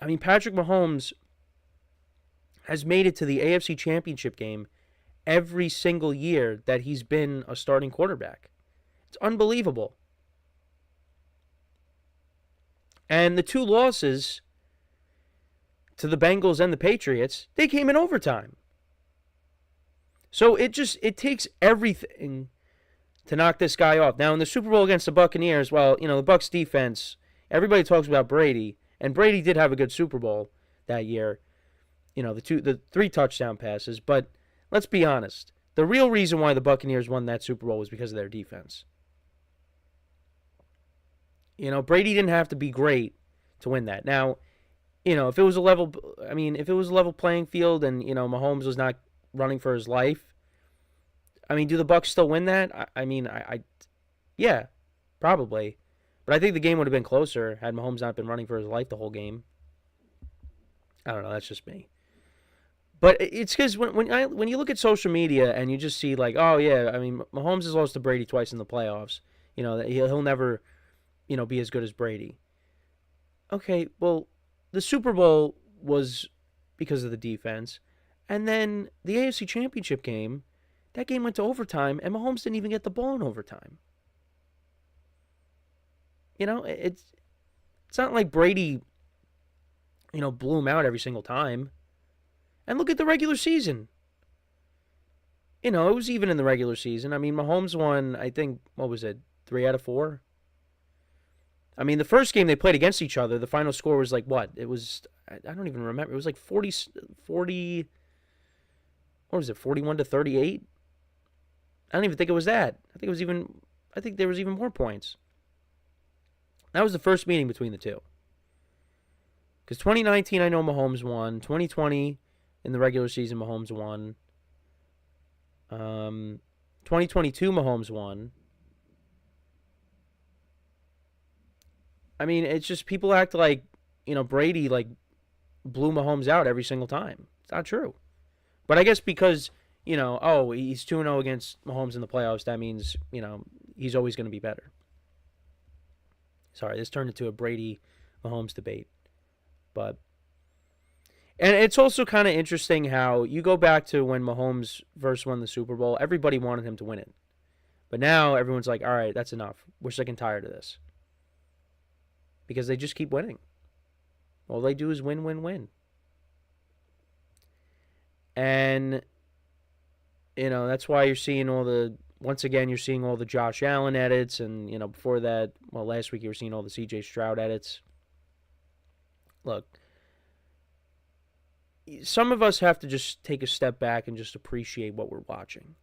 I mean, Patrick Mahomes has made it to the AFC Championship game every single year that he's been a starting quarterback. It's unbelievable. And the 2 losses to the Bengals and the Patriots, they came in overtime. So it takes everything to knock this guy off. Now, in the Super Bowl against the Buccaneers, well, the Bucs defense, everybody talks about Brady, and Brady did have a good Super Bowl that year. The 3 touchdown passes, but let's be honest. The real reason why the Buccaneers won that Super Bowl was because of their defense. Brady didn't have to be great to win that. Now, if it was a level playing field and, Mahomes was not running for his life, I mean, do the Bucs still win that? Yeah, probably. But I think the game would have been closer had Mahomes not been running for his life the whole game. I don't know. That's just me. But it's because when you look at social media and you just see like, oh yeah, I mean, Mahomes has lost to Brady twice in the playoffs. He'll never, be as good as Brady. Okay, well, the Super Bowl was because of the defense, and then the AFC Championship game, that game went to overtime, and Mahomes didn't even get the ball in overtime. It's not like Brady, blew him out every single time. And look at the regular season. It was even in the regular season. I mean, Mahomes won, I think, 3 out of 4? I mean, the first game they played against each other, the final score was like what? It was, I don't even remember. It was like 40, what was it, 41-38? I don't even think it was that. I think there was even more points. That was the first meeting between the two. Because 2019, I know Mahomes won. 2020, in the regular season, Mahomes won. 2022, Mahomes won. I mean, it's just people act like, Brady, like, blew Mahomes out every single time. It's not true. But I guess because, he's 2-0 against Mahomes in the playoffs, that means, he's always going to be better. Sorry, this turned into a Brady-Mahomes debate. And it's also kind of interesting how you go back to when Mahomes first won the Super Bowl, everybody wanted him to win it. But now everyone's like, all right, that's enough. We're sick and tired of this. Because they just keep winning. All they do is win, win, win. And, that's why you're seeing once again, you're seeing all the Josh Allen edits. And, before that, last week you were seeing all the CJ Stroud edits. Look, some of us have to just take a step back and just appreciate what we're watching.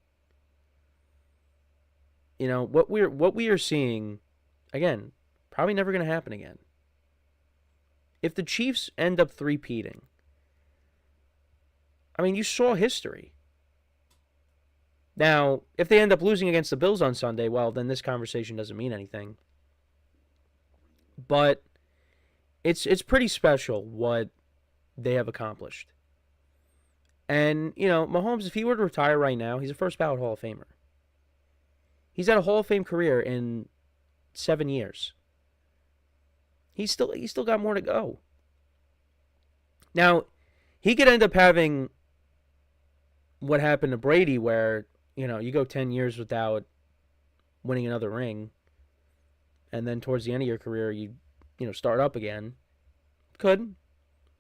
What we are seeing, again, probably never going to happen again. If the Chiefs end up three-peating, I mean, you saw history. Now, if they end up losing against the Bills on Sunday, well, then this conversation doesn't mean anything. But it's pretty special what they have accomplished. And, Mahomes, if he were to retire right now, he's a first-ballot Hall of Famer. He's had a Hall of Fame career in 7 years. He's still got more to go. Now, he could end up having what happened to Brady, where, you go 10 years without winning another ring, and then towards the end of your career, you start up again. Could.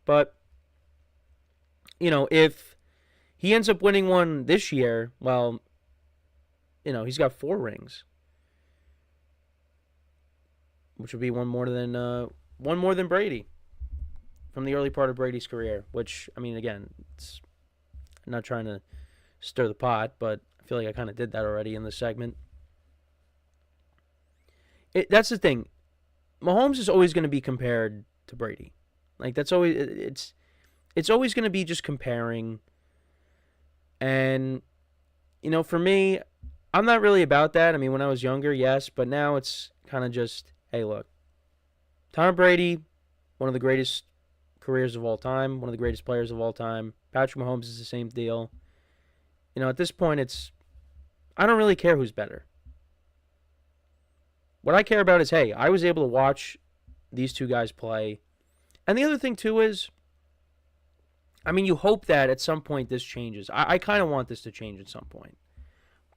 But, if he ends up winning one this year, well, he's got 4 rings, which would be one more than Brady from the early part of Brady's career. Which, I mean, again, I'm not trying to stir the pot, but I feel like I kind of did that already in this segment. That's the thing. Mahomes is always going to be compared to Brady. Like, that's always it's always going to be just comparing. And for me, I'm not really about that. I mean, when I was younger, yes, but now it's kind of just, hey, look, Tom Brady, one of the greatest careers of all time, one of the greatest players of all time. Patrick Mahomes is the same deal. At this point, I don't really care who's better. What I care about is, hey, I was able to watch these two guys play. And the other thing, too, is, I mean, you hope that at some point this changes. I kind of want this to change at some point.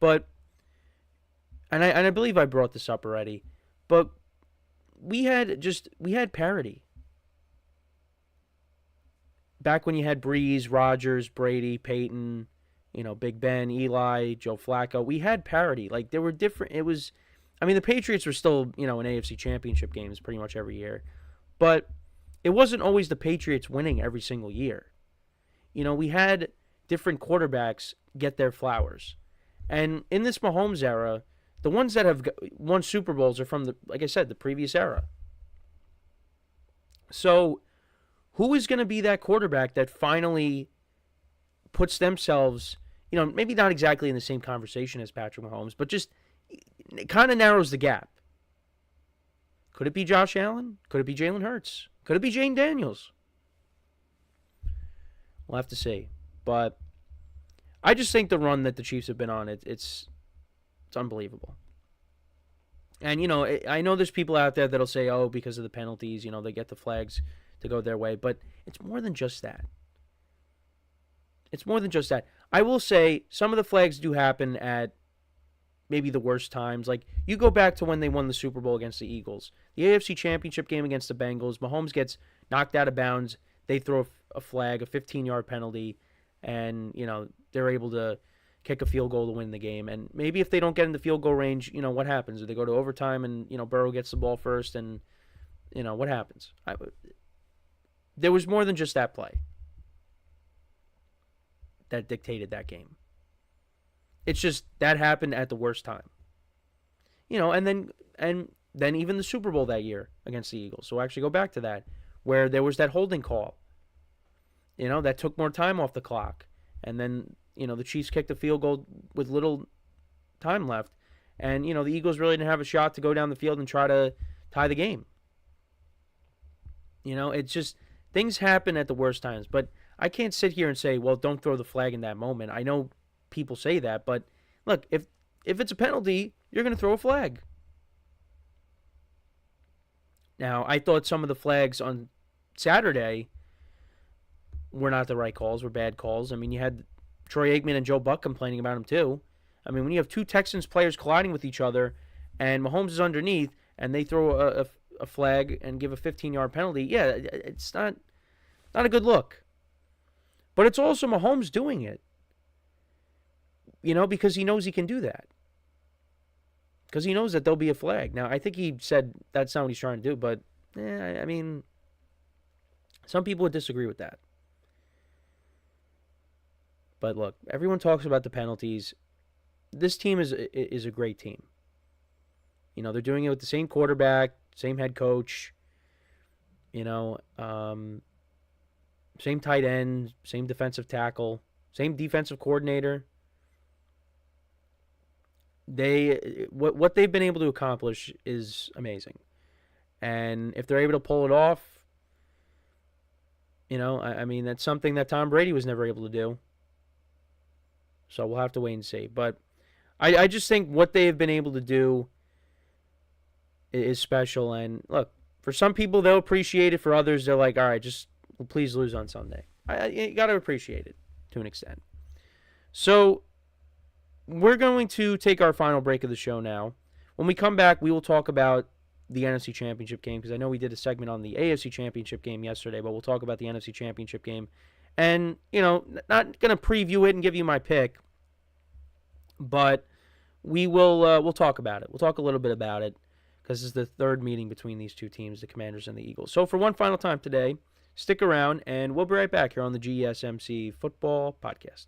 But, and I believe I brought this up already, but we had parity. Back when you had Breeze, Rodgers, Brady, Peyton, Big Ben, Eli, Joe Flacco, we had parity. Like, there were different, the Patriots were still, in AFC championship games pretty much every year. But it wasn't always the Patriots winning every single year. We had different quarterbacks get their flowers. And in this Mahomes era, the ones that have won Super Bowls are from, like I said, the previous era. So, who is going to be that quarterback that finally puts themselves, maybe not exactly in the same conversation as Patrick Mahomes, but just kind of narrows the gap? Could it be Josh Allen? Could it be Jalen Hurts? Could it be Jane Daniels? We'll have to see. But I just think the run that the Chiefs have been on, it's unbelievable. And, I know there's people out there that'll say, oh, because of the penalties, they get the flags to go their way. But it's more than just that. It's more than just that. I will say some of the flags do happen at maybe the worst times. Like, you go back to when they won the Super Bowl against the Eagles. The AFC Championship game against the Bengals, Mahomes gets knocked out of bounds. They throw a flag, a 15-yard penalty, and, they're able to kick a field goal to win the game. And maybe if they don't get in the field goal range, what happens? Do they go to overtime and, Burrow gets the ball first and, what happens? There was more than just that play that dictated that game. It's just that happened at the worst time. And then even the Super Bowl that year against the Eagles. So actually go back to that, where there was that holding call, that took more time off the clock. And then, the Chiefs kicked a field goal with little time left. And, the Eagles really didn't have a shot to go down the field and try to tie the game. It's just things happen at the worst times. But I can't sit here and say, well, don't throw the flag in that moment. I know people say that, but look, if it's a penalty, you're going to throw a flag. Now, I thought some of the flags on Saturday were not the right calls, were bad calls. I mean, you had Troy Aikman and Joe Buck complaining about them too. I mean, when you have two Texans players colliding with each other and Mahomes is underneath and they throw a flag and give a 15-yard penalty, yeah, it's not a good look. But it's also Mahomes doing it, because he knows he can do that. Because he knows that there'll be a flag. Now, I think he said that's not what he's trying to do, but, I mean, some people would disagree with that. But look, everyone talks about the penalties. This team is a great team. They're doing it with the same quarterback, same head coach, same tight end, same defensive tackle, same defensive coordinator. What they've been able to accomplish is amazing. And if they're able to pull it off, I mean, that's something that Tom Brady was never able to do. So we'll have to wait and see. But I just think what they have been able to do is special. And look, for some people, they'll appreciate it. For others, they're like, all right, just please lose on Sunday. You got to appreciate it to an extent. So we're going to take our final break of the show now. When we come back, we will talk about the NFC Championship game, because I know we did a segment on the AFC Championship game yesterday, but we'll talk about the NFC Championship game. And, not going to preview it and give you my pick, but we'll talk about it. We'll talk a little bit about it, because this is the third meeting between these two teams, the Commanders and the Eagles. So for one final time today, stick around, and we'll be right back here on the GSMC Football Podcast.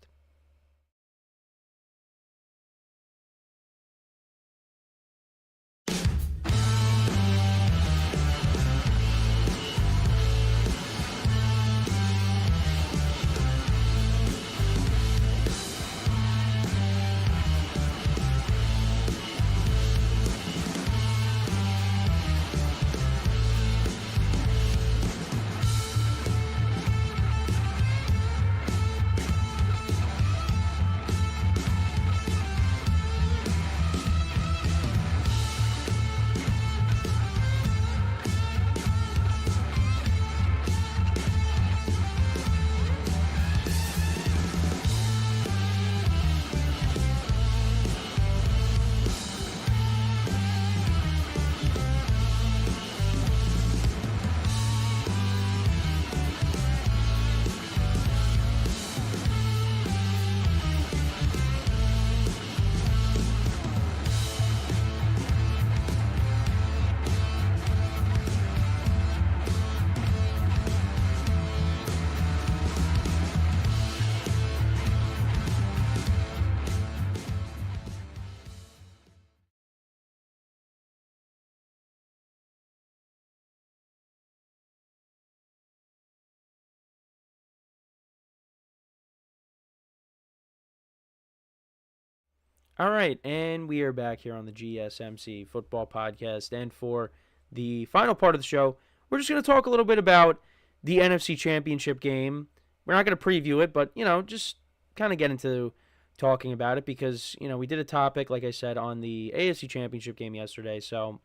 All right, and we are back here on the GSMC Football Podcast. And for the final part of the show, we're just going to talk a little bit about the NFC Championship game. We're not going to preview it, but, just kind of get into talking about it because, we did a topic, like I said, on the AFC Championship game yesterday. So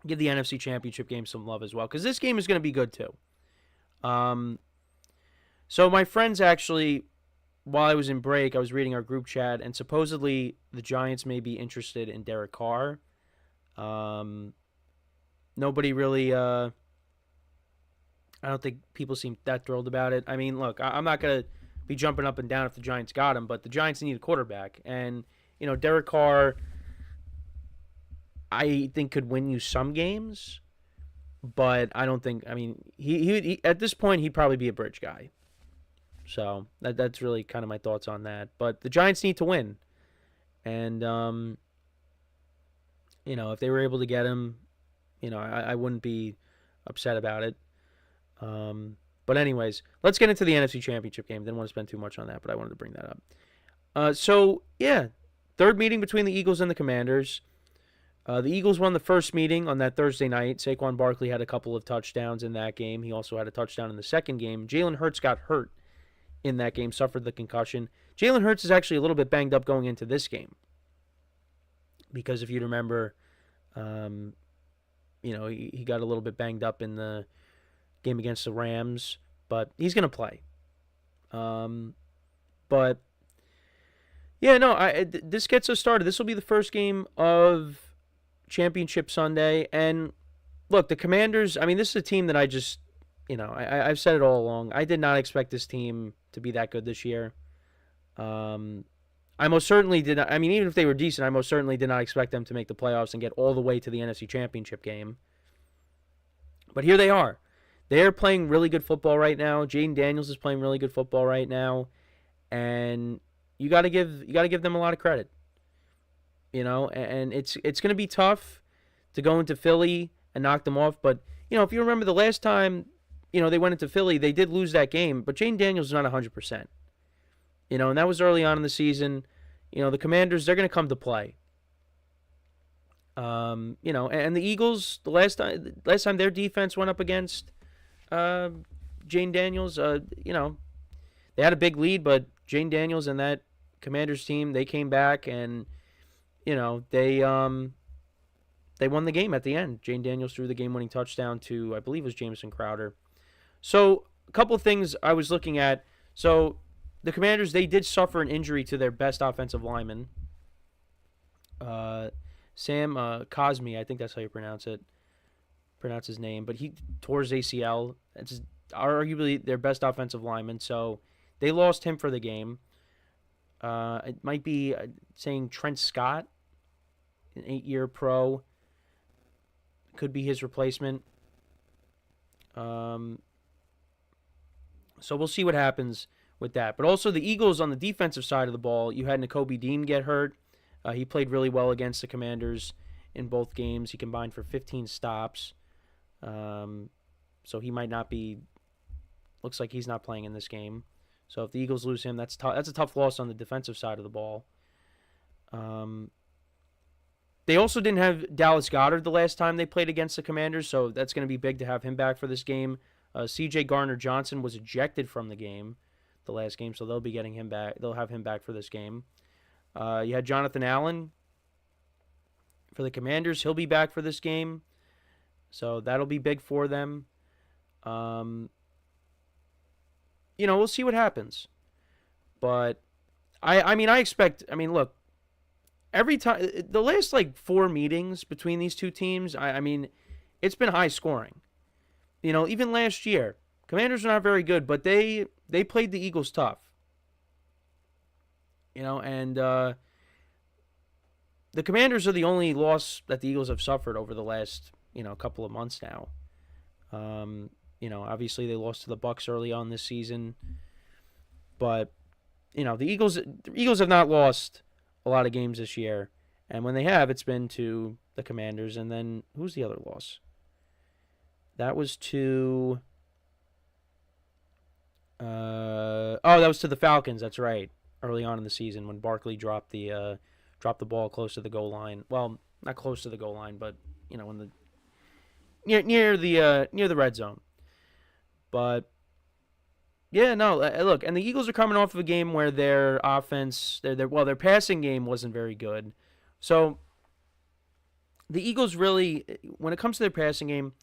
give the NFC Championship game some love as well, because this game is going to be good too. So my friends actually, while I was in break, I was reading our group chat, and supposedly the Giants may be interested in Derek Carr. Nobody really, I don't think people seem that thrilled about it. I mean, look, I'm not going to be jumping up and down if the Giants got him, but the Giants need a quarterback. And, Derek Carr, I think could win you some games, but I don't think, he at this point, he'd probably be a bridge guy. So that's really kind of my thoughts on that. But the Giants need to win. And, if they were able to get him, I wouldn't be upset about it. But anyways, let's get into the NFC Championship game. Didn't want to spend too much on that, but I wanted to bring that up. Third meeting between the Eagles and the Commanders. The Eagles won the first meeting on that Thursday night. Saquon Barkley had a couple of touchdowns in that game. He also had a touchdown in the second game. Jalen Hurts got hurt in that game, suffered the concussion. Jalen Hurts is actually a little bit banged up going into this game. Because if you remember, he got a little bit banged up in the game against the Rams. But he's going to play. This gets us started. This will be the first game of Championship Sunday. And look, the Commanders, this is a team that I just, I've said it all along. I did not expect this team to be that good this year. I most certainly did not. Even if they were decent, I most certainly did not expect them to make the playoffs and get all the way to the NFC Championship game. But here they are. They're playing really good football right now. Jaden Daniels is playing really good football right now. And you got to give them a lot of credit. And it's going to be tough to go into Philly and knock them off. But, if you remember the last time, they went into Philly, they did lose that game. But Jaden Daniels is not 100%. And that was early on in the season. The Commanders, they're going to come to play. And the Eagles, the last time their defense went up against Jaden Daniels, they had a big lead, but Jaden Daniels and that Commanders team, they came back and, they won the game at the end. Jaden Daniels threw the game-winning touchdown to, I believe it was Jamison Crowder. So, a couple of things I was looking at. So, the Commanders, they did suffer an injury to their best offensive lineman. Sam Cosmi, I think that's how you pronounce his name, but he tore his ACL. It's arguably their best offensive lineman, so they lost him for the game. It might be saying Trent Scott, an 8-year pro, could be his replacement. So we'll see what happens with that. But also the Eagles on the defensive side of the ball, you had Nakobe Dean get hurt. He played really well against the Commanders in both games. He combined for 15 stops. So he might not be, looks like he's not playing in this game. So if the Eagles lose him, that's a tough loss on the defensive side of the ball. They also didn't have Dallas Goedert the last time they played against the Commanders, so that's going to be big to have him back for this game. C.J. Gardner-Johnson was ejected from the game the last game, so they'll be getting him back. They'll have him back for this game. You had Jonathan Allen for the Commanders. He'll be back for this game, so that'll be big for them. We'll see what happens. But, I expect, look, every time, the last, 4 meetings between these two teams, it's been high scoring. Even last year, Commanders are not very good, but they played the Eagles tough. The Commanders are the only loss that the Eagles have suffered over the last, couple of months now. Obviously they lost to the Bucs early on this season, but the Eagles have not lost a lot of games this year, and when they have, it's been to the Commanders. And then who's the other loss? That was to that was to the Falcons. That's right, early on in the season when Barkley dropped the ball close to the goal line. Well, not close to the goal line, but in the near the red zone. But look, and the Eagles are coming off of a game where their offense, their passing game wasn't very good. So the Eagles really, when it comes to their passing game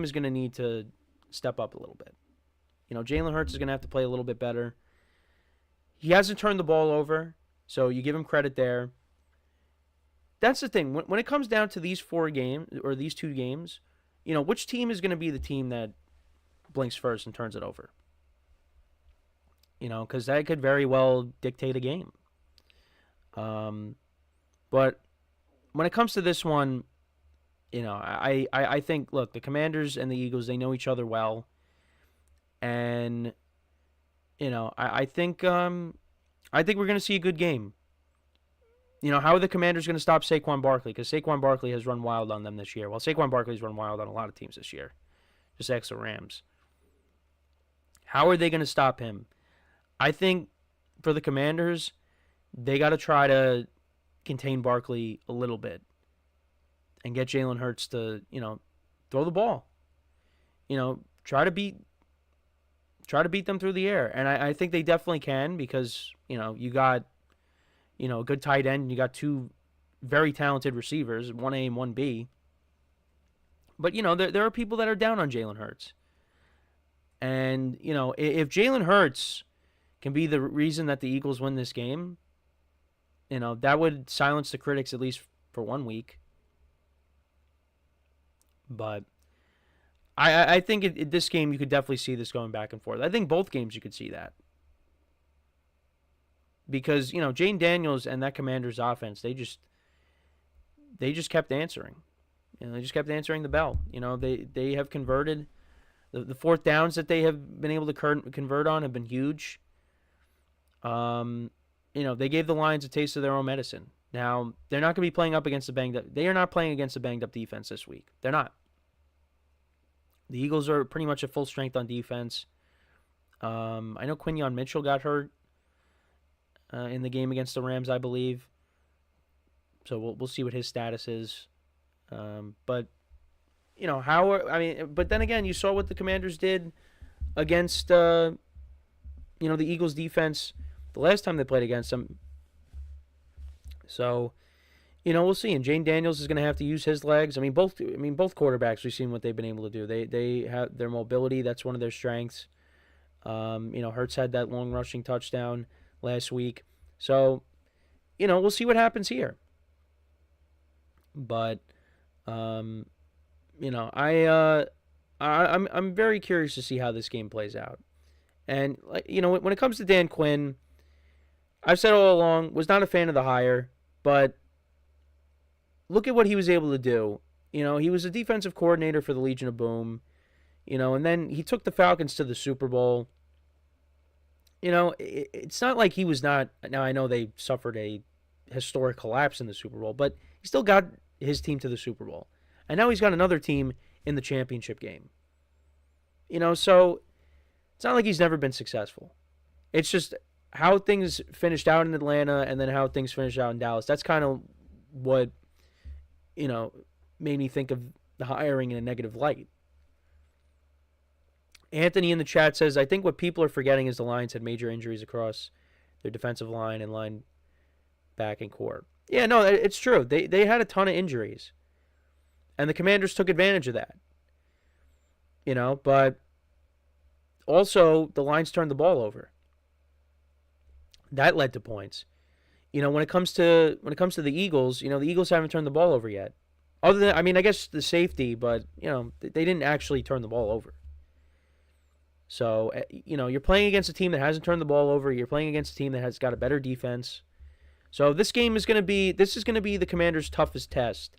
is going to need to step up a little bit. Jalen Hurts is going to have to play a little bit better. He hasn't turned the ball over, so you give him credit there. That's the thing. When it comes down to these 4 games, or these 2 games, which team is going to be the team that blinks first and turns it over? Because that could very well dictate a game. But when it comes to this one, I think, look, the Commanders and the Eagles, they know each other well. And, I think we're going to see a good game. How are the Commanders going to stop Saquon Barkley? Because Saquon Barkley has run wild on them this year. Well, Saquon Barkley's run wild on a lot of teams this year. Just ask the Rams. How are they going to stop him? I think for the Commanders, they got to try to contain Barkley a little bit. and get Jalen Hurts to, throw the ball. Try to beat them through the air. And I think they definitely can because, you got, a good tight end. And you got two very talented receivers, 1A and 1B. But, there are people that are down on Jalen Hurts. And, if Jalen Hurts can be the reason that the Eagles win this game, that would silence the critics at least for 1 week. But I think this game you could definitely see this going back and forth. I think both games you could see that. Because, Jane Daniels and that Commanders offense, they just kept answering. They just kept answering the bell. They have converted. The fourth downs that they have been able to convert on have been huge. They gave the Lions a taste of their own medicine. Now, they're not going to be playing up against they are not playing against a banged up defense this week. They're not. The Eagles are pretty much at full strength on defense. I know Quinyon Mitchell got hurt in the game against the Rams, I believe. So we'll see what his status is. But but then again, you saw what the Commanders did against the Eagles defense the last time they played against them. So, we'll see. And Jane Daniels is going to have to use his legs. Both quarterbacks, we've seen what they've been able to do. They have their mobility. That's one of their strengths. Hurts had that long rushing touchdown last week. So, we'll see what happens here. But, I'm very curious to see how this game plays out. And, when it comes to Dan Quinn, I've said all along, was not a fan of the hire, but look at what he was able to do. He was a defensive coordinator for the Legion of Boom, and then he took the Falcons to the Super Bowl. It's not like he was not. Now, I know they suffered a historic collapse in the Super Bowl, but he still got his team to the Super Bowl. And now he's got another team in the championship game. So it's not like he's never been successful. It's just how things finished out in Atlanta and then how things finished out in Dallas. That's kind of what, made me think of the hiring in a negative light. Anthony in the chat says, I think what people are forgetting is the Lions had major injuries across their defensive line and line back and core. Yeah, no, it's true. They had a ton of injuries. And the Commanders took advantage of that. But also the Lions turned the ball over. That led to points. When it comes to the Eagles, the Eagles haven't turned the ball over yet. Other than, I guess the safety, but they didn't actually turn the ball over. So, you're playing against a team that hasn't turned the ball over. You're playing against a team that has got a better defense. So this is going to be the Commanders' toughest test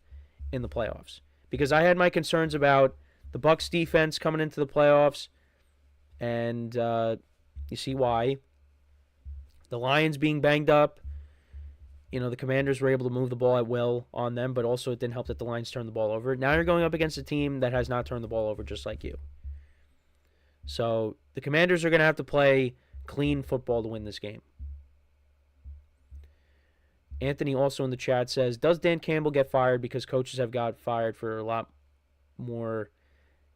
in the playoffs. Because I had my concerns about the Bucs defense coming into the playoffs, and you see why. The Lions being banged up, the Commanders were able to move the ball at will on them, but also it didn't help that the Lions turned the ball over. Now you're going up against a team that has not turned the ball over just like you. So the Commanders are going to have to play clean football to win this game. Anthony also in the chat says, does Dan Campbell get fired because coaches have got fired for a lot more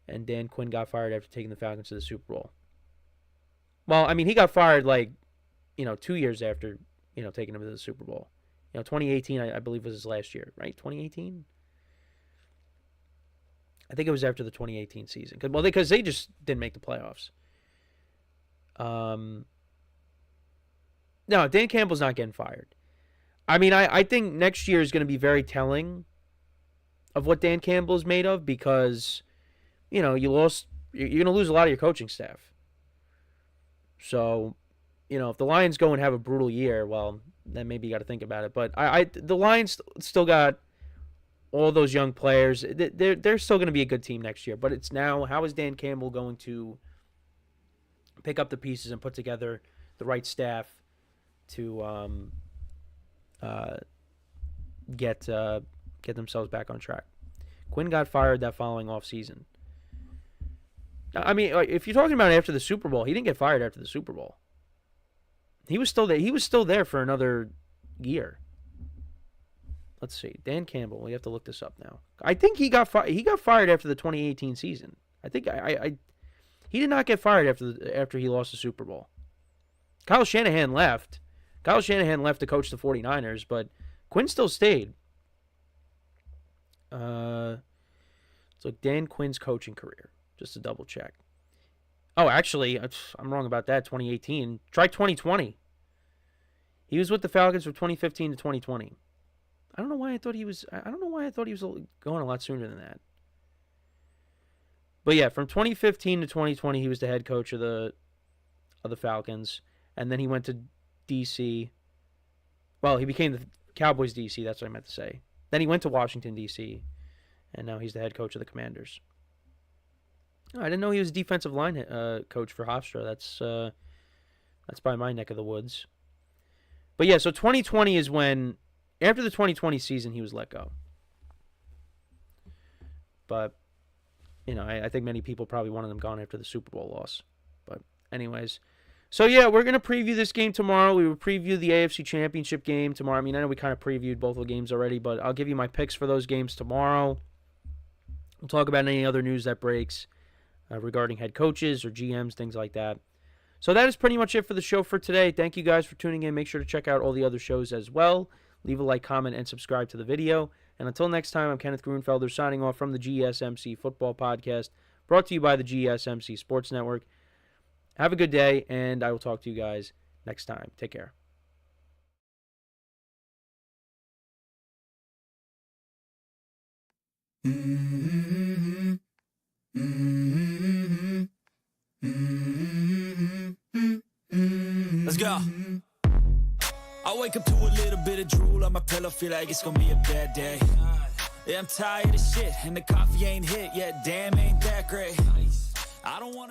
and Dan Quinn got fired after taking the Falcons to the Super Bowl? Well, he got fired 2 years after, taking them to the Super Bowl. 2018, I believe, was his last year, right? 2018? I think it was after the 2018 season. Because they just didn't make the playoffs. No, Dan Campbell's not getting fired. I think next year is going to be very telling of what Dan Campbell is made of because, you're going to lose a lot of your coaching staff. So, if the Lions go and have a brutal year, well, then maybe you got to think about it. But the Lions still got all those young players. They're still going to be a good team next year. But it's now, how is Dan Campbell going to pick up the pieces and put together the right staff to get themselves back on track? Quinn got fired that following offseason. If you're talking about after the Super Bowl, he didn't get fired after the Super Bowl. He was still there. He was still there for another year. let's see. Dan Campbell. We have to look this up now. I think he got fired after the 2018 season. I think he did not get fired after he lost the Super Bowl. Kyle Shanahan left. Kyle Shanahan left to coach the 49ers, but Quinn still stayed. It's like Dan Quinn's coaching career, just to double check. Oh, actually, I'm wrong about that. 2018. Try 2020. He was with the Falcons from 2015 to 2020. I don't know why I thought he was going a lot sooner than that. But yeah, from 2015 to 2020, he was the head coach of the Falcons, and then he went to DC. Well, he became the Cowboys DC. That's what I meant to say. Then he went to Washington DC, and now he's the head coach of the Commanders. Oh, I didn't know he was a defensive line coach for Hofstra. That's by my neck of the woods. But yeah, so 2020 is when, after the 2020 season, he was let go. But, I think many people probably wanted him gone after the Super Bowl loss. But anyways, so yeah, we're going to preview this game tomorrow. We will preview the AFC Championship game tomorrow. I mean, I know we kind of previewed both of the games already, but I'll give you my picks for those games tomorrow. We'll talk about any other news that breaks regarding head coaches or GMs, things like that. So that is pretty much it for the show for today. Thank you guys for tuning in. Make sure to check out all the other shows as well. Leave a like, comment, and subscribe to the video. And until next time, I'm Kenneth Grunfelder signing off from the GSMC Football Podcast, brought to you by the GSMC Sports Network. Have a good day, and I will talk to you guys next time. Take care. Let's go. I wake up to a little bit of drool on my pillow, feel like it's gonna be a bad day. Yeah, I'm tired of shit, and the coffee ain't hit yet, damn, ain't that great. I don't wanna